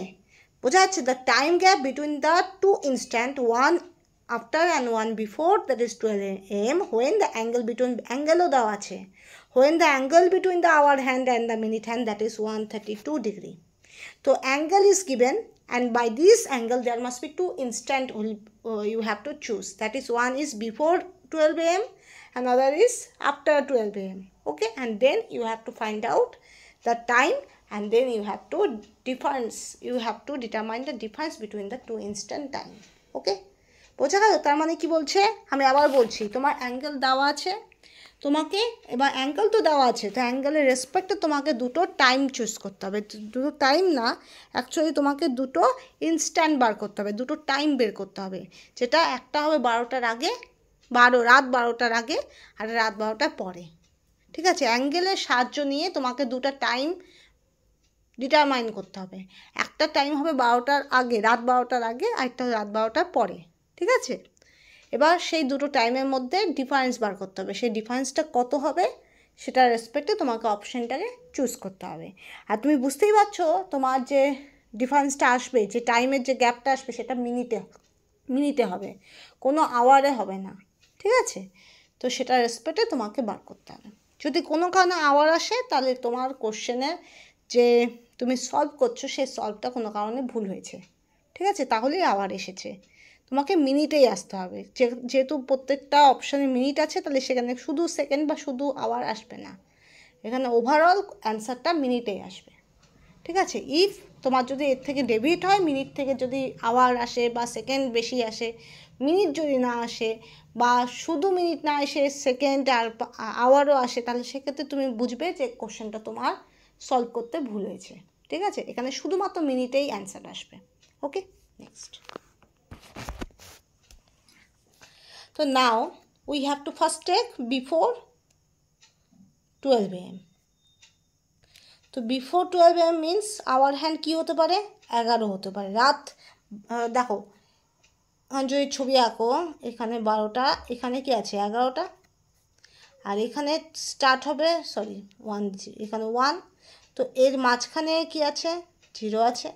বোঝা যাচ্ছে? The time gap between the two instant, one after and one before, that is 12 am, when the angle between, অ্যাঙ্গেলও দেওয়া আছে, when the angle between the hour hand and the minute hand, that is 132 degree. So angle is given, and by this angle there must be two instant you have to choose. That is, one is before 12 am, another is after 12 am. Okay, and then you have to find out the time, and then you have to determine the difference between the two instant time. Okay, বোঝা গেল? তার মানে কি বলছে, আমি আবার বলছি, তোমার অ্যাঙ্গেল দেওয়া আছে, তোমাকে এবার অ্যাঙ্গেল তো দেওয়া আছে, তো অ্যাঙ্গেলের রেসপেক্টে তোমাকে দুটো টাইম চুজ করতে হবে। দুটো টাইম না, অ্যাকচুয়ালি তোমাকে দুটো ইনস্ট্যান্ট বার করতে হবে, দুটো টাইম বের করতে হবে, যেটা একটা হবে 12টার আগে, রাত 12টার আগে, আর রাত 12টার পরে, ঠিক আছে? অ্যাঙ্গেলের সাহায্য নিয়ে তোমাকে দুটো টাইম ডিটারমাইন করতে হবে। একটা টাইম হবে 12টার আগে, রাত 12টার আগে, আর একটা রাত 12টার পরে, ঠিক আছে? এবার সেই দুটো টাইমের মধ্যে ডিফারেন্স বার করতে হবে, সেই ডিফারেন্সটা কত হবে সেটার রেসপেক্টে তোমাকে অপশানটাকে চুজ করতে হবে। আর তুমি বুঝতেই পারছো, তোমার যে ডিফারেন্সটা আসবে, যে টাইমের যে গ্যাপটা আসবে, সেটা মিনিটে হবে, কোনো আওয়ারে হবে না, ঠিক আছে? তো সেটার রেসপেক্টে তোমাকে বার করতে হবে। যদি কোনো কারণে আওয়ার আসে, তাহলে তোমার কোশ্চেনের যে তুমি সলভ করছো, সেই সলভটা কোনো কারণে ভুল হয়েছে, ঠিক আছে? তাহলেই আওয়ার এসেছে। তোমাকে মিনিটেই আসতে হবে, যেহেতু প্রত্যেকটা অপশানে মিনিট আছে, তাহলে সেখানে শুধু সেকেন্ড বা শুধু আওয়ার আসবে না, এখানে ওভারঅল অ্যান্সারটা মিনিটেই আসবে, ঠিক আছে? ইফ তোমার যদি এর থেকে ডেবিট হয়, মিনিট থেকে যদি আওয়ার আসে বা সেকেন্ড বেশি আসে, মিনিট যদি না আসে বা শুধু মিনিট না এসে সেকেন্ড আর আওয়ারও আসে, তাহলে সেক্ষেত্রে তুমি বুঝবে যে কোশ্চেনটা তোমার সলভ করতে ভুল হয়েছে, ঠিক আছে? এখানে শুধুমাত্র মিনিটেই অ্যান্সার আসবে। ওকে, next. So now we have to first take before 12 am. তো before 12 am means hour hand কী হতে পারে, 11 হতে পারে। রাত, দেখো যদি ছবি আঁকো, এখানে 12টা, এখানে কি আছে 11টা, আর এখানে স্টার্ট হবে, সরি 1, এখানে 1, তো এর মাঝখানে কি আছে, 0 আছে,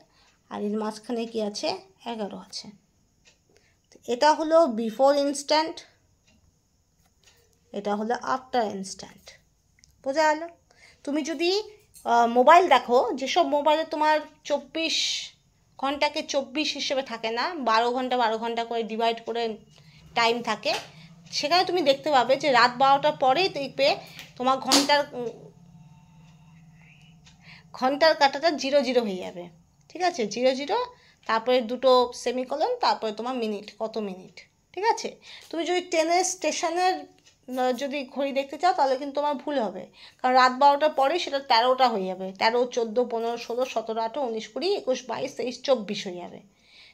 আর এর মাঝখানে কি আছে, 11 আছে। এটা হলো বিফোর ইনস্ট্যান্ট, এটা হলো আফটার ইনস্ট্যান্ট। বোঝা গেল? তুমি যদি মোবাইল দেখো, যেসব মোবাইলে তোমার 24 ঘন্টাকে 24 হিসেবে থাকে না, 12 ঘন্টা 12 ঘন্টা করে ডিভাইড করে টাইম থাকে, সেখানে তুমি দেখতে পাবে যে রাত 12টার পরেই দেখবে তোমার ঘন্টার কাঁটাটা 0 হয়ে যাবে, ঠিক আছে? 0, তারপরে দুটো সেমিকলন, তারপরে তোমার মিনিট, কত মিনিট, ঠিক আছে? তুমি যদি ট্রেনের স্টেশনের যদি ঘড়ি দেখতে চাও, তাহলে কিন্তু তোমার ভুল হবে, কারণ রাত 12টার পরেই সেটা 13টা হয়ে যাবে, 13, 14, 15, 16, 17, 18, 19, 20, 21, 22, 23, 24 হয়ে যাবে,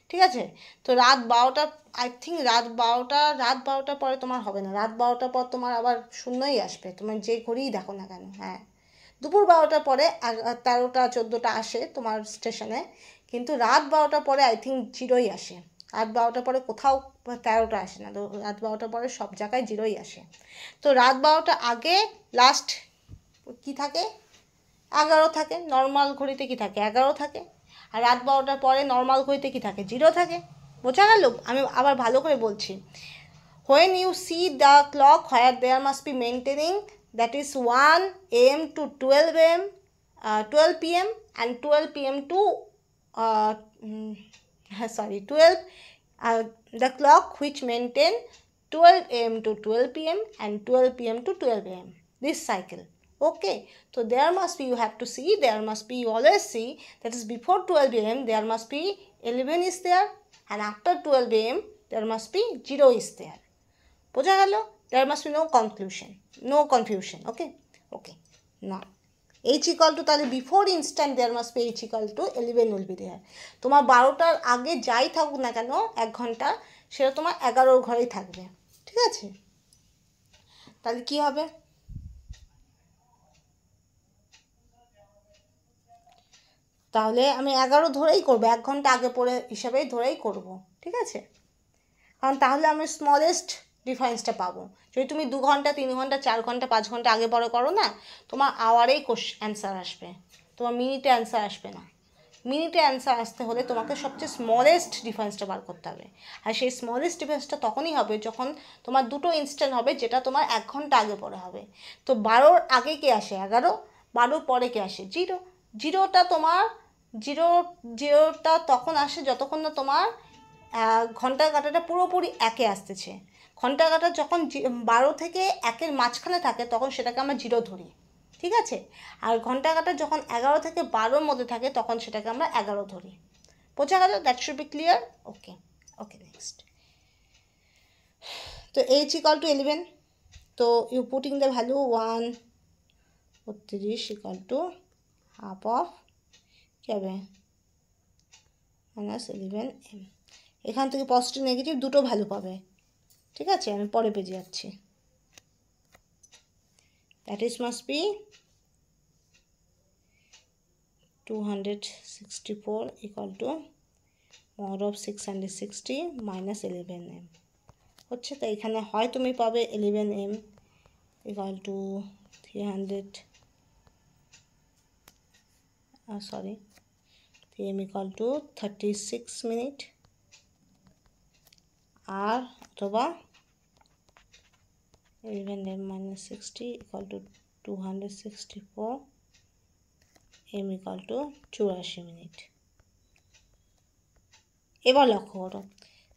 ঠিক আছে? তো রাত 12টা, আই থিঙ্ক রাত 12টার পরে তোমার হবে না, রাত 12টার পর তোমার আবার শূন্যই আসবে, তোমার যে ঘড়িই দেখো না কেন। হ্যাঁ, দুপুর 12টার পরে 13টা 14টা আসে তোমার স্টেশনে, কিন্তু রাত 12টার পরে আই থিঙ্ক 0ই আসে। রাত 12টার পরে কোথাও 13টা আসে না, তো রাত 12টার পরে সব জায়গায় 0ই আসে। তো রাত 12টা আগে লাস্ট কি থাকে, 11 থাকে, নর্মাল ঘড়িতে কি থাকে, 11 থাকে, আর রাত 12টার পরে নর্মাল ঘড়িতে কি থাকে, 0 থাকে। বোঝা গেল? আমি আবার ভালো করে বলছি, when you see the clock where there must be maintaining, that is 1 am to 12 am, 12 pm and 12 pm to 12, the clock which maintain 12 am to 12 pm and 12 pm to 12 am, this cycle. Okay, so there must be, you have to see, there must be, you always see, that is before 12 am there must be 11 is there, and after 12 am there must be 0 is there. বোঝা গেল? There must be no confusion. Okay, now h equal to তাহলে before instant there must be h equal to 11 will be there. তোমার 12টার আগে যাই থাকুক না কেন 1 ঘন্টা, সেটা তোমার 11 ঘরেই থাকবে। ঠিক আছে, তাহলে কি হবে, তাহলে আমি 11 ধরেই করবো, 1 ঘন্টা আগে পরে হিসাবেই ধরেই করব। ঠিক আছে, কারণ তাহলে আমি স্মলেস্ট ডিফারেন্সটা পাবো। যদি তুমি 2 ঘন্টা 3 ঘন্টা 4 ঘন্টা 5 ঘন্টা আগে পরে করো না, তোমার আওয়ারেই অ্যান্সার আসবে, তোমার মিনিটে অ্যান্সার আসবে না। মিনিটে অ্যান্সার আসতে হলে তোমাকে সবচেয়ে স্মলেস্ট ডিফারেন্সটা বার করতে হবে। আর সেই স্মলেস্ট ডিফারেন্সটা তখনই হবে যখন তোমার দুটো ইনস্ট্যান্ট হবে, যেটা তোমার 1 ঘন্টা আগে পরে হবে। তো 12র আগে কে আসে 11, 12র পরে কে আসে 0। জিরোটা তোমার জিরোটা তখন আসে যতক্ষণ না তোমার ঘন্টার কাঁটাটা পুরোপুরি একে আসতেছে। ঘন্টার কাঁটা যখন 12 থেকে 1-এর মাঝখানে থাকে তখন সেটাকে আমরা 0 ধরি। ঠিক আছে, আর ঘন্টা কাঁটা যখন 11 থেকে 12-র মধ্যে থাকে তখন সেটাকে আমরা 11 ধরি। বোঝা গেল? That should be clear. Okay okay, next. তো h equal to 11, তো you putting the value 1/30 equal to half of কী হবে -11m। এখান থেকে পজিটিভ নেগেটিভ দুটো ভ্যালু পাবে। ঠিক আছে, আমি পরে পেজে যাচ্ছি। That is must be 264 equal to mod of 660 minus 11m হচ্ছে। তো এখানে হয় তুমি পাবে 11m equal to 3m equal to 36 minute, আর অথবা 11m minus 60 equal to 264 m equal to 84 minute. এবার লক্ষ্য করো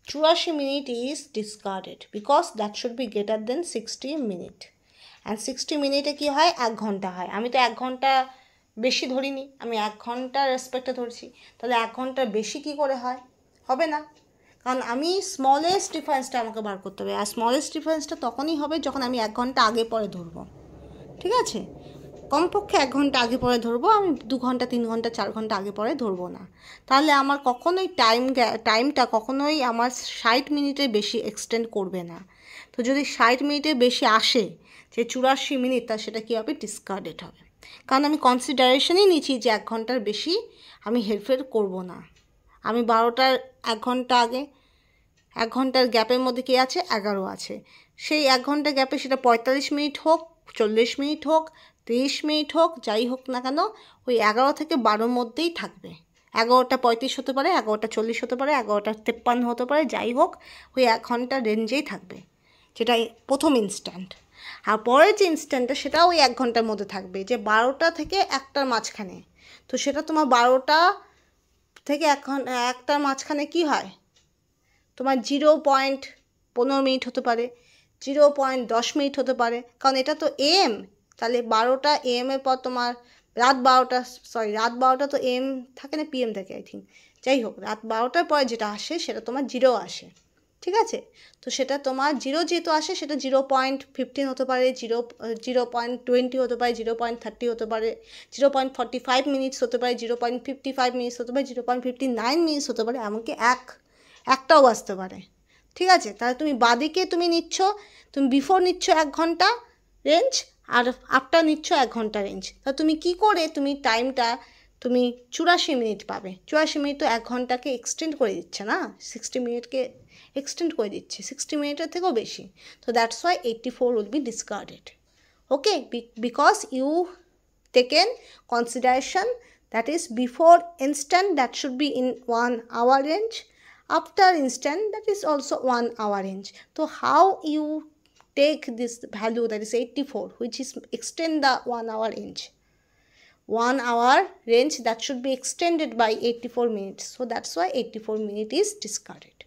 84 minute is discarded because that should B greater than 60 minute, and 60 মিনিটে কী হয় 1 ঘন্টা হয়। আমি তো 1 ঘন্টা বেশি ধরিনি, আমি 1 ঘন্টার রেসপেক্টে ধরছি, তাহলে 1 ঘন্টার বেশি কী করে হয়, হবে না। কারণ আমি স্মলেস্ট ডিফারেন্সটা আমাকে বার করতে হবে, আর স্মলেস্ট ডিফারেন্সটা তখনই হবে যখন আমি 1 ঘন্টা আগে পরে ধরবো। ঠিক আছে, কমপক্ষে 1 ঘন্টা আগে পরে ধরবো, আমি 2 ঘন্টা 3 ঘন্টা 4 ঘন্টা আগে পরে ধরবো না। তাহলে আমার কখনোই টাইমটা কখনোই আমার 60 মিনিটের বেশি এক্সটেন্ড করবে না। তো যদি 60 মিনিটের বেশি আসে, যে 84 মিনিট, তা সেটা কী হবে, ডিসকার্ডেড হবে। কারণ আমি কনসিডারেশনই নিচ্ছি যে 1 ঘন্টার বেশি আমি হেরফের করব না। আমি 12টার 1 ঘন্টা আগে, 1 ঘন্টার গ্যাপের মধ্যে কী আছে 11 আছে, সেই 1 ঘন্টা গ্যাপে সেটা 45 মিনিট হোক, 40 মিনিট হোক, 30 মিনিট হোক, যাই হোক না কেন ওই 11 থেকে 12-র মধ্যেই থাকবে। 11টা 35 হতে পারে, 11টা 40 হতে পারে, 11টা 53 হতে পারে, যাই হোক ওই 1 ঘন্টার রেঞ্জেই থাকবে, যেটা প্রথম ইনস্ট্যান্ট। আর পরের যে ইনস্ট্যান্টটা সেটাও ওই 1 ঘন্টার মধ্যে থাকবে, যে 12টা থেকে 1টার মাঝখানে। তো সেটা তোমার 12টা থেকে 1টার মাঝখানে কি হয়, তোমার 0.15 মিনিট হতে পারে, 0.10 মিনিট হতে পারে, কারণ এটা তো এম। তাহলে 12টা এমের পর তোমার রাত 12টা তো এম থাকে না, পিএম থাকে আই থিঙ্ক, যাই হোক রাত 12টার পরে যেটা আসে সেটা তোমার 0 আসে। ঠিক আছে, তো সেটা তোমার 0 যেহেতু আসে সেটা 0.15 হতে পারে, 0.20 হতে পারে, 0.30 হতে পারে, 0.45 মিনিটস হতে পারে, 0.55 মিনিটস হতে পারে, 0.59 মিনিটস হতে পারে, এমনকি একটাও আসতে পারে। ঠিক আছে, তাহলে তুমি বাদিকে তুমি নিচ্ছ, তুমি বিফোর নিচ্ছ 1 ঘন্টা রেঞ্জ, আর আফটার নিচ্ছ 1 ঘন্টা রেঞ্জ। তা তুমি কি করে তুমি টাইমটা তুমি 84 মিনিট পাবে। 84 মিনিট তো 1 ঘন্টাকে এক্সটেন্ড করে দিচ্ছে না, 60 মিনিটকে এক্সটেন্ড করে দিচ্ছে, 60 মিনিটের থেকেও বেশি। তো that's why 84 will be discarded. Okay, because you taken consideration that is before instant that should be in 1 hour range, after instant that is also 1 hour range. So how you take this value that is 84, which is extend the 1 hour range, 1 hour range that should be extended by 84 minutes. So that's why 84 minute is discarded.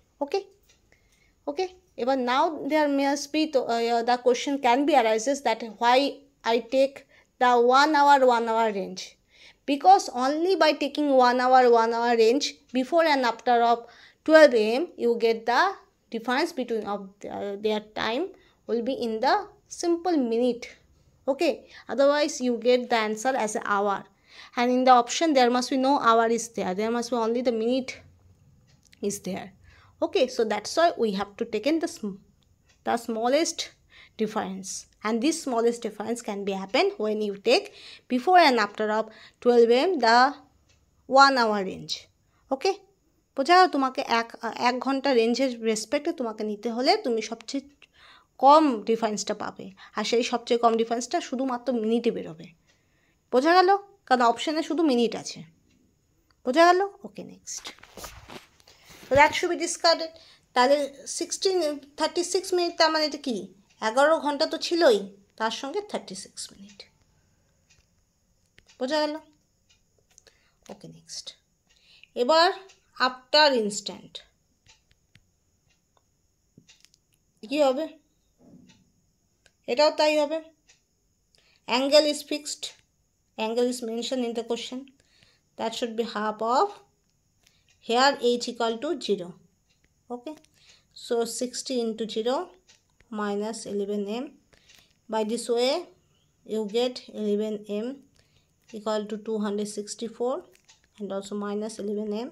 Okay, but now there must be the question can be arises that why I take the 1 hour range, because only by taking 1 hour range before and after of 12 am you get the difference between of their time will be in the simple minute. Okay, otherwise you get the answer as an hour, and in the option there must be no hour is there must be only the minute is there. Okay, so that's why we have to take in the smallest difference, and this smallest difference can be happen when you take before and after of 12 am the 1 hour range. Okay, বোঝা গেল? তোমাকে এক ঘন্টা রেঞ্জের রেসপেক্টে তোমাকে নিতে হলে তুমি সবচেয়ে কম ডিফারেন্সটা পাবে, আর সেই সবচেয়ে কম ডিফারেন্সটা শুধুমাত্র মিনিটে বেরোবে। বোঝা গেল? কারণ অপশানে শুধু মিনিট আছে। বোঝা গেল? ওকে, নেক্সট। তো দ্যাট শুড বি ডিসকার্ডেড। তাহলে 36 মিনিট, তার মানে এটা কি 11 ঘন্টা তো ছিলই, তার সঙ্গে 36 মিনিট। বোঝা গেল? ওকে, নেক্সট। এবার আফটার ইনস্ট্যান্ট কি হবে? এটাও তাই হবে। Angle is fixed, angle is mention in the question, that should B half of here h equal to 0. Okay, so 60 into 0 minus 11m. By this way you get 11m equal to 264, and also minus 11m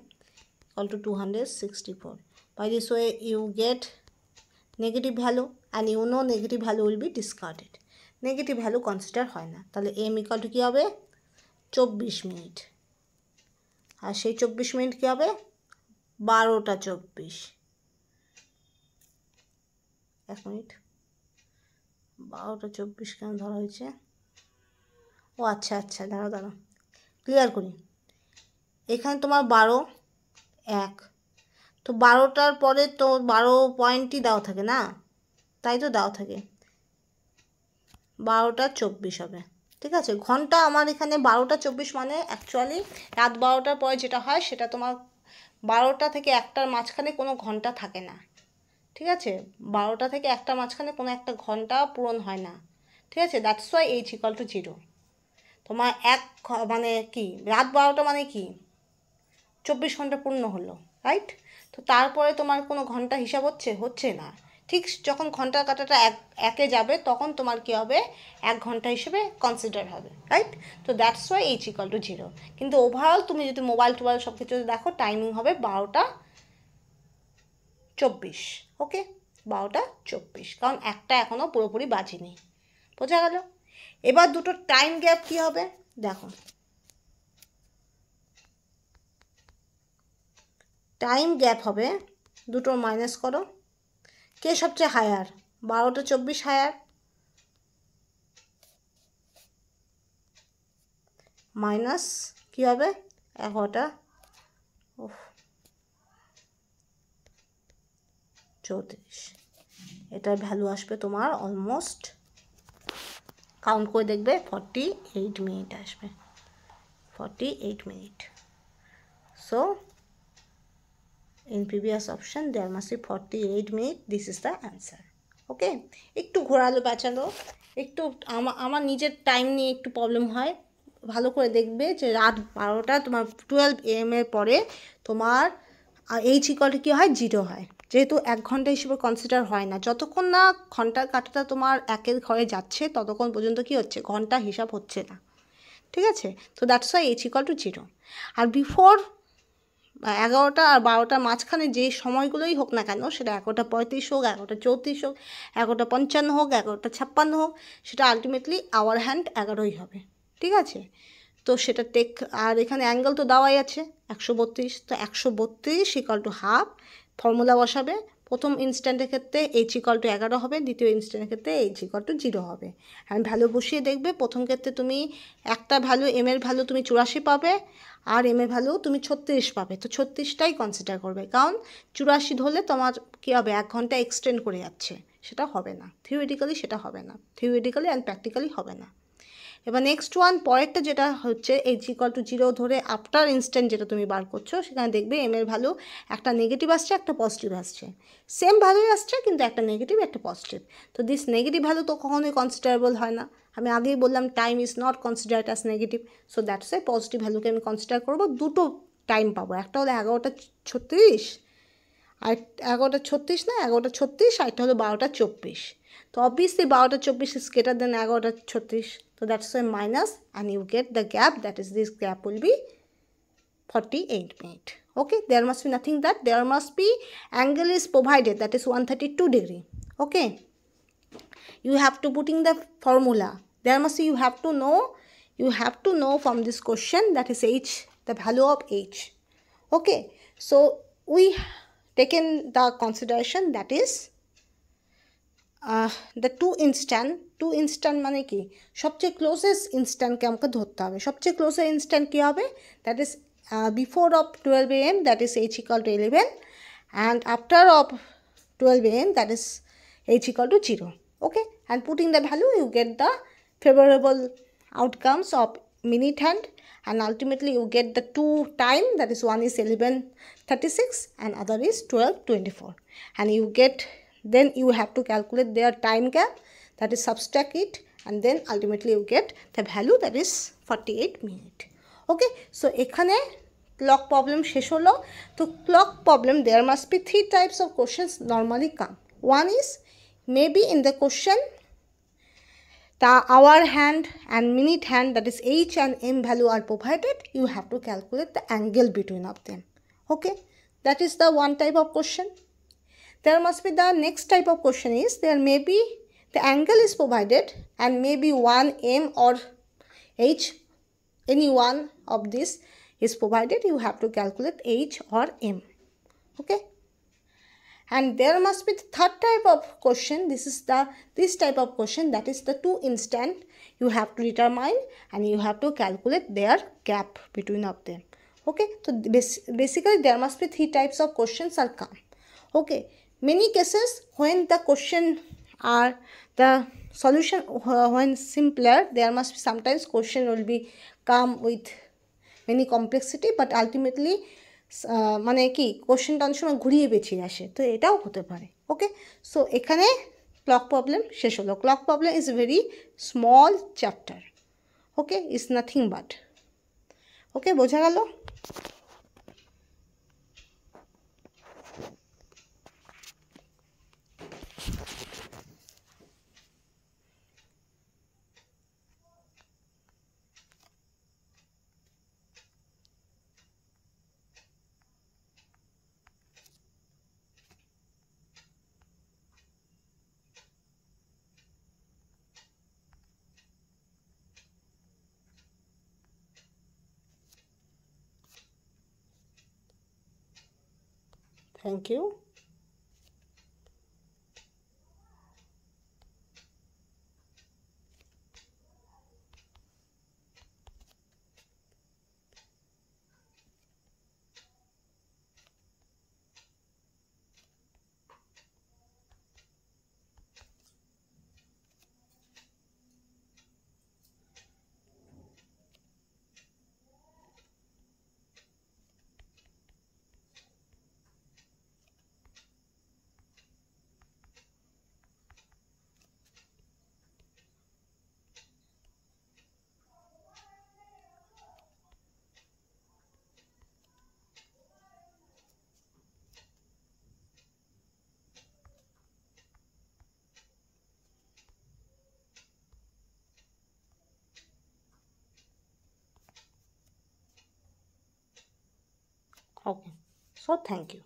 equal to 264. By this way you get negative value, and you know negative value will be discarded. Negative value consider হয় না, তাহলে m equal to কি হবে 24 minute, আর সেই 24 minute কী হবে 12টা 24। এক minute, 12টা 24 কেন ধরা হয়েছে? ও আচ্ছা আচ্ছা, দাঁড়াও ক্লিয়ার করি। এখানে তোমার 12 1, তো 12টার পরে তো 12 পয়েন্টই দেওয়া থাকে না, তাই তো দেওয়া থাকে, 12টা 24 হবে। ঠিক আছে, ঘন্টা আমার এখানে 12টা 24 মানে অ্যাকচুয়ালি রাত 12টার পরে যেটা হয় সেটা তোমার 12টা থেকে 1টার মাঝখানে কোনো ঘন্টা থাকে না। ঠিক আছে, 12টা থেকে 1টার মাঝখানে কোনো একটা ঘন্টা পূরণ হয় না। ঠিক আছে, that's why h equal to 0। তোমার মানে কি রাত 12টা মানে কি 24 ঘন্টা পূর্ণ হলো, রাইট? তো তারপরে তোমার কোনো ঘন্টা হিসাব হচ্ছে না। ঠিক যখন ঘন্টার কাঁটাটা একে যাবে তখন তোমার কি হবে 1 ঘন্টা হিসেবে কনসিডার হবে, রাইট? তো that's why h equal to 0। কিন্তু ওভারঅল তুমি যদি মোবাইল টোবাইল সব কিছু দেখো টাইমিং হবে 12টা 24। ওকে, 12টা 24, কারণ একটা এখনও পুরোপুরি বাজেনি। বোঝা গেল? এবার দুটো টাইম গ্যাপ কী হবে দেখো। টাইম গ্যাপ হবে দুটো, মাইনাস করো, কে সবচেয়ে হায়ার? 12টা 24 হায়ার, মাইনাস কী হবে 11টা 34। এটার ভ্যালু আসবে তোমার অলমোস্ট, কাউন্ট করে দেখবে 48 মিনিট আসবে, 48 minute. So in previous option there must be 48 minutes. This is the answer. ওকে, একটু ঘোরালো পেঁচালো, একটু আমার নিজের টাইম নিয়ে একটু প্রবলেম হয়। ভালো করে দেখবে যে রাত 12টা তোমার 12 AM এর পরে তোমার h ইকুয়াল টু কী হয় 0 হয়, যেহেতু 1 ঘন্টা হিসেবে কনসিডার হয় না। যতক্ষণ না ঘন্টার কাঁটাটা তোমার একের ঘরে যাচ্ছে ততক্ষণ পর্যন্ত কি হচ্ছে ঘন্টা হিসাব হচ্ছে না। ঠিক আছে, তো that's why h equal to 0। আর বিফোর 11টা আর 12টার মাঝখানে যে সময়গুলোই হোক না কেন, সেটা 11টা 35 হোক, 11টা 34 হোক, 11টা 55 হোক, 11টা 56 হোক, সেটা আলটিমেটলি আওয়ার হ্যান্ড 11ই হবে। ঠিক আছে, তো সেটা টেক, আর এখানে অ্যাঙ্গেল তো দেওয়াই আছে 132, তো 132 ইকুয়াল টু হাফ। ফর্মুলা বসাবে, প্রথম ইনস্ট্যান্টের ক্ষেত্রে h ইকুয়াল টু 11 হবে, দ্বিতীয় ইনস্ট্যান্টের ক্ষেত্রে h ইকুয়াল টু 0 হবে। অ্যান্ড ভ্যালু বসিয়ে দেখবে, প্রথম ক্ষেত্রে তুমি একটা ভ্যালু m এর ভ্যালু তুমি 84 পাবে, আর m এর ভ্যালু তুমি 36 পাবে। তো 36টাই কনসিডার করবে, কারণ 84 ধরলে তোমার কী হবে 1 ঘন্টা এক্সটেন্ড করে যাচ্ছে, সেটা হবে না থিওরিটিক্যালি, সেটা হবে না থিওরিটিক্যালি অ্যান্ড প্র্যাকটিক্যালি হবে না। এবার নেক্সট ওয়ান, পরেরটা যেটা হচ্ছে h ইকুয়াল টু 0 ধরে আফটার ইনস্ট্যান্ট যেটা তুমি বার করছো, সেখানে দেখবে m এর ভ্যালু একটা নেগেটিভ আসছে, একটা পজিটিভ আসছে, সেম ভ্যালুই আসছে কিন্তু একটা নেগেটিভ একটা পজিটিভ। তো দিস নেগেটিভ ভ্যালু তো কখনোই কনসিডারেবল হয় না, আমি আগেই বললাম time is not considered as negative. So that's a positive ভ্যালুকে আমি কনসিডার করবো। দুটো টাইম পাবো, একটা হলো 11টা 36, আর 11টা 36 না 11টা 36, আর একটা হলো 12টা 24। তো তো obviously 12:24 is greater than 11:36, so that's why minus, and you get the gap, that is this gap will be 48 minutes. Okay, there must be nothing that there must be angle is provided, that is 132 degree. Okay, you have to put in the formula, there must be, you have to know from this question, that is h, the value of h. Okay, so we taken the consideration, that is the two instant মানে কি, সবচেয়ে closest ইনস্ট্যান্টকে আমাকে ধরতে হবে। সবচেয়ে closest instant কী হবে, that is before of 12 AM, that is h equal to 11, and after of 12 AM, that is h equal to 0. Okay, and putting the value, you get the favorable outcomes of minute hand, and ultimately you get the two time, that is one is 11:36 and other is 12:24, and you get, then you have to calculate their time gap, that is subtract it, and then ultimately you get the value, that is 48 minutes. Okay, so এখানে clock problem শেষ হলো। তো clock problem, there must be three types of questions normally come. One is maybe in the question the hour hand and minute hand, that is h and m value are provided, you have to calculate the angle between of them. Okay, that is the one type of question. There must be the next type of question is, there may be the angle is provided and maybe 1 m or h, any one of this is provided, you have to calculate h or m. Okay, and there must be the third type of question, this type of question, that is the two instant you have to determine, and you have to calculate their gap between of them. Okay, so basically there must be three types of questions are come. Okay, many cases when the question are the solution when simpler, there must be sometimes question will be come with many complexity, but ultimately মানে কি কোশ্চেনটা অনেক সময় ঘুরিয়ে পেঁচিয়ে আসে, তো এটাও হতে পারে। ওকে, সো এখানে ক্লক প্রবলেম শেষ হলো। Clock problem is very small chapter. Okay, is nothing but. Okay, বোঝা গেল? Thank you. Okay, so thank you.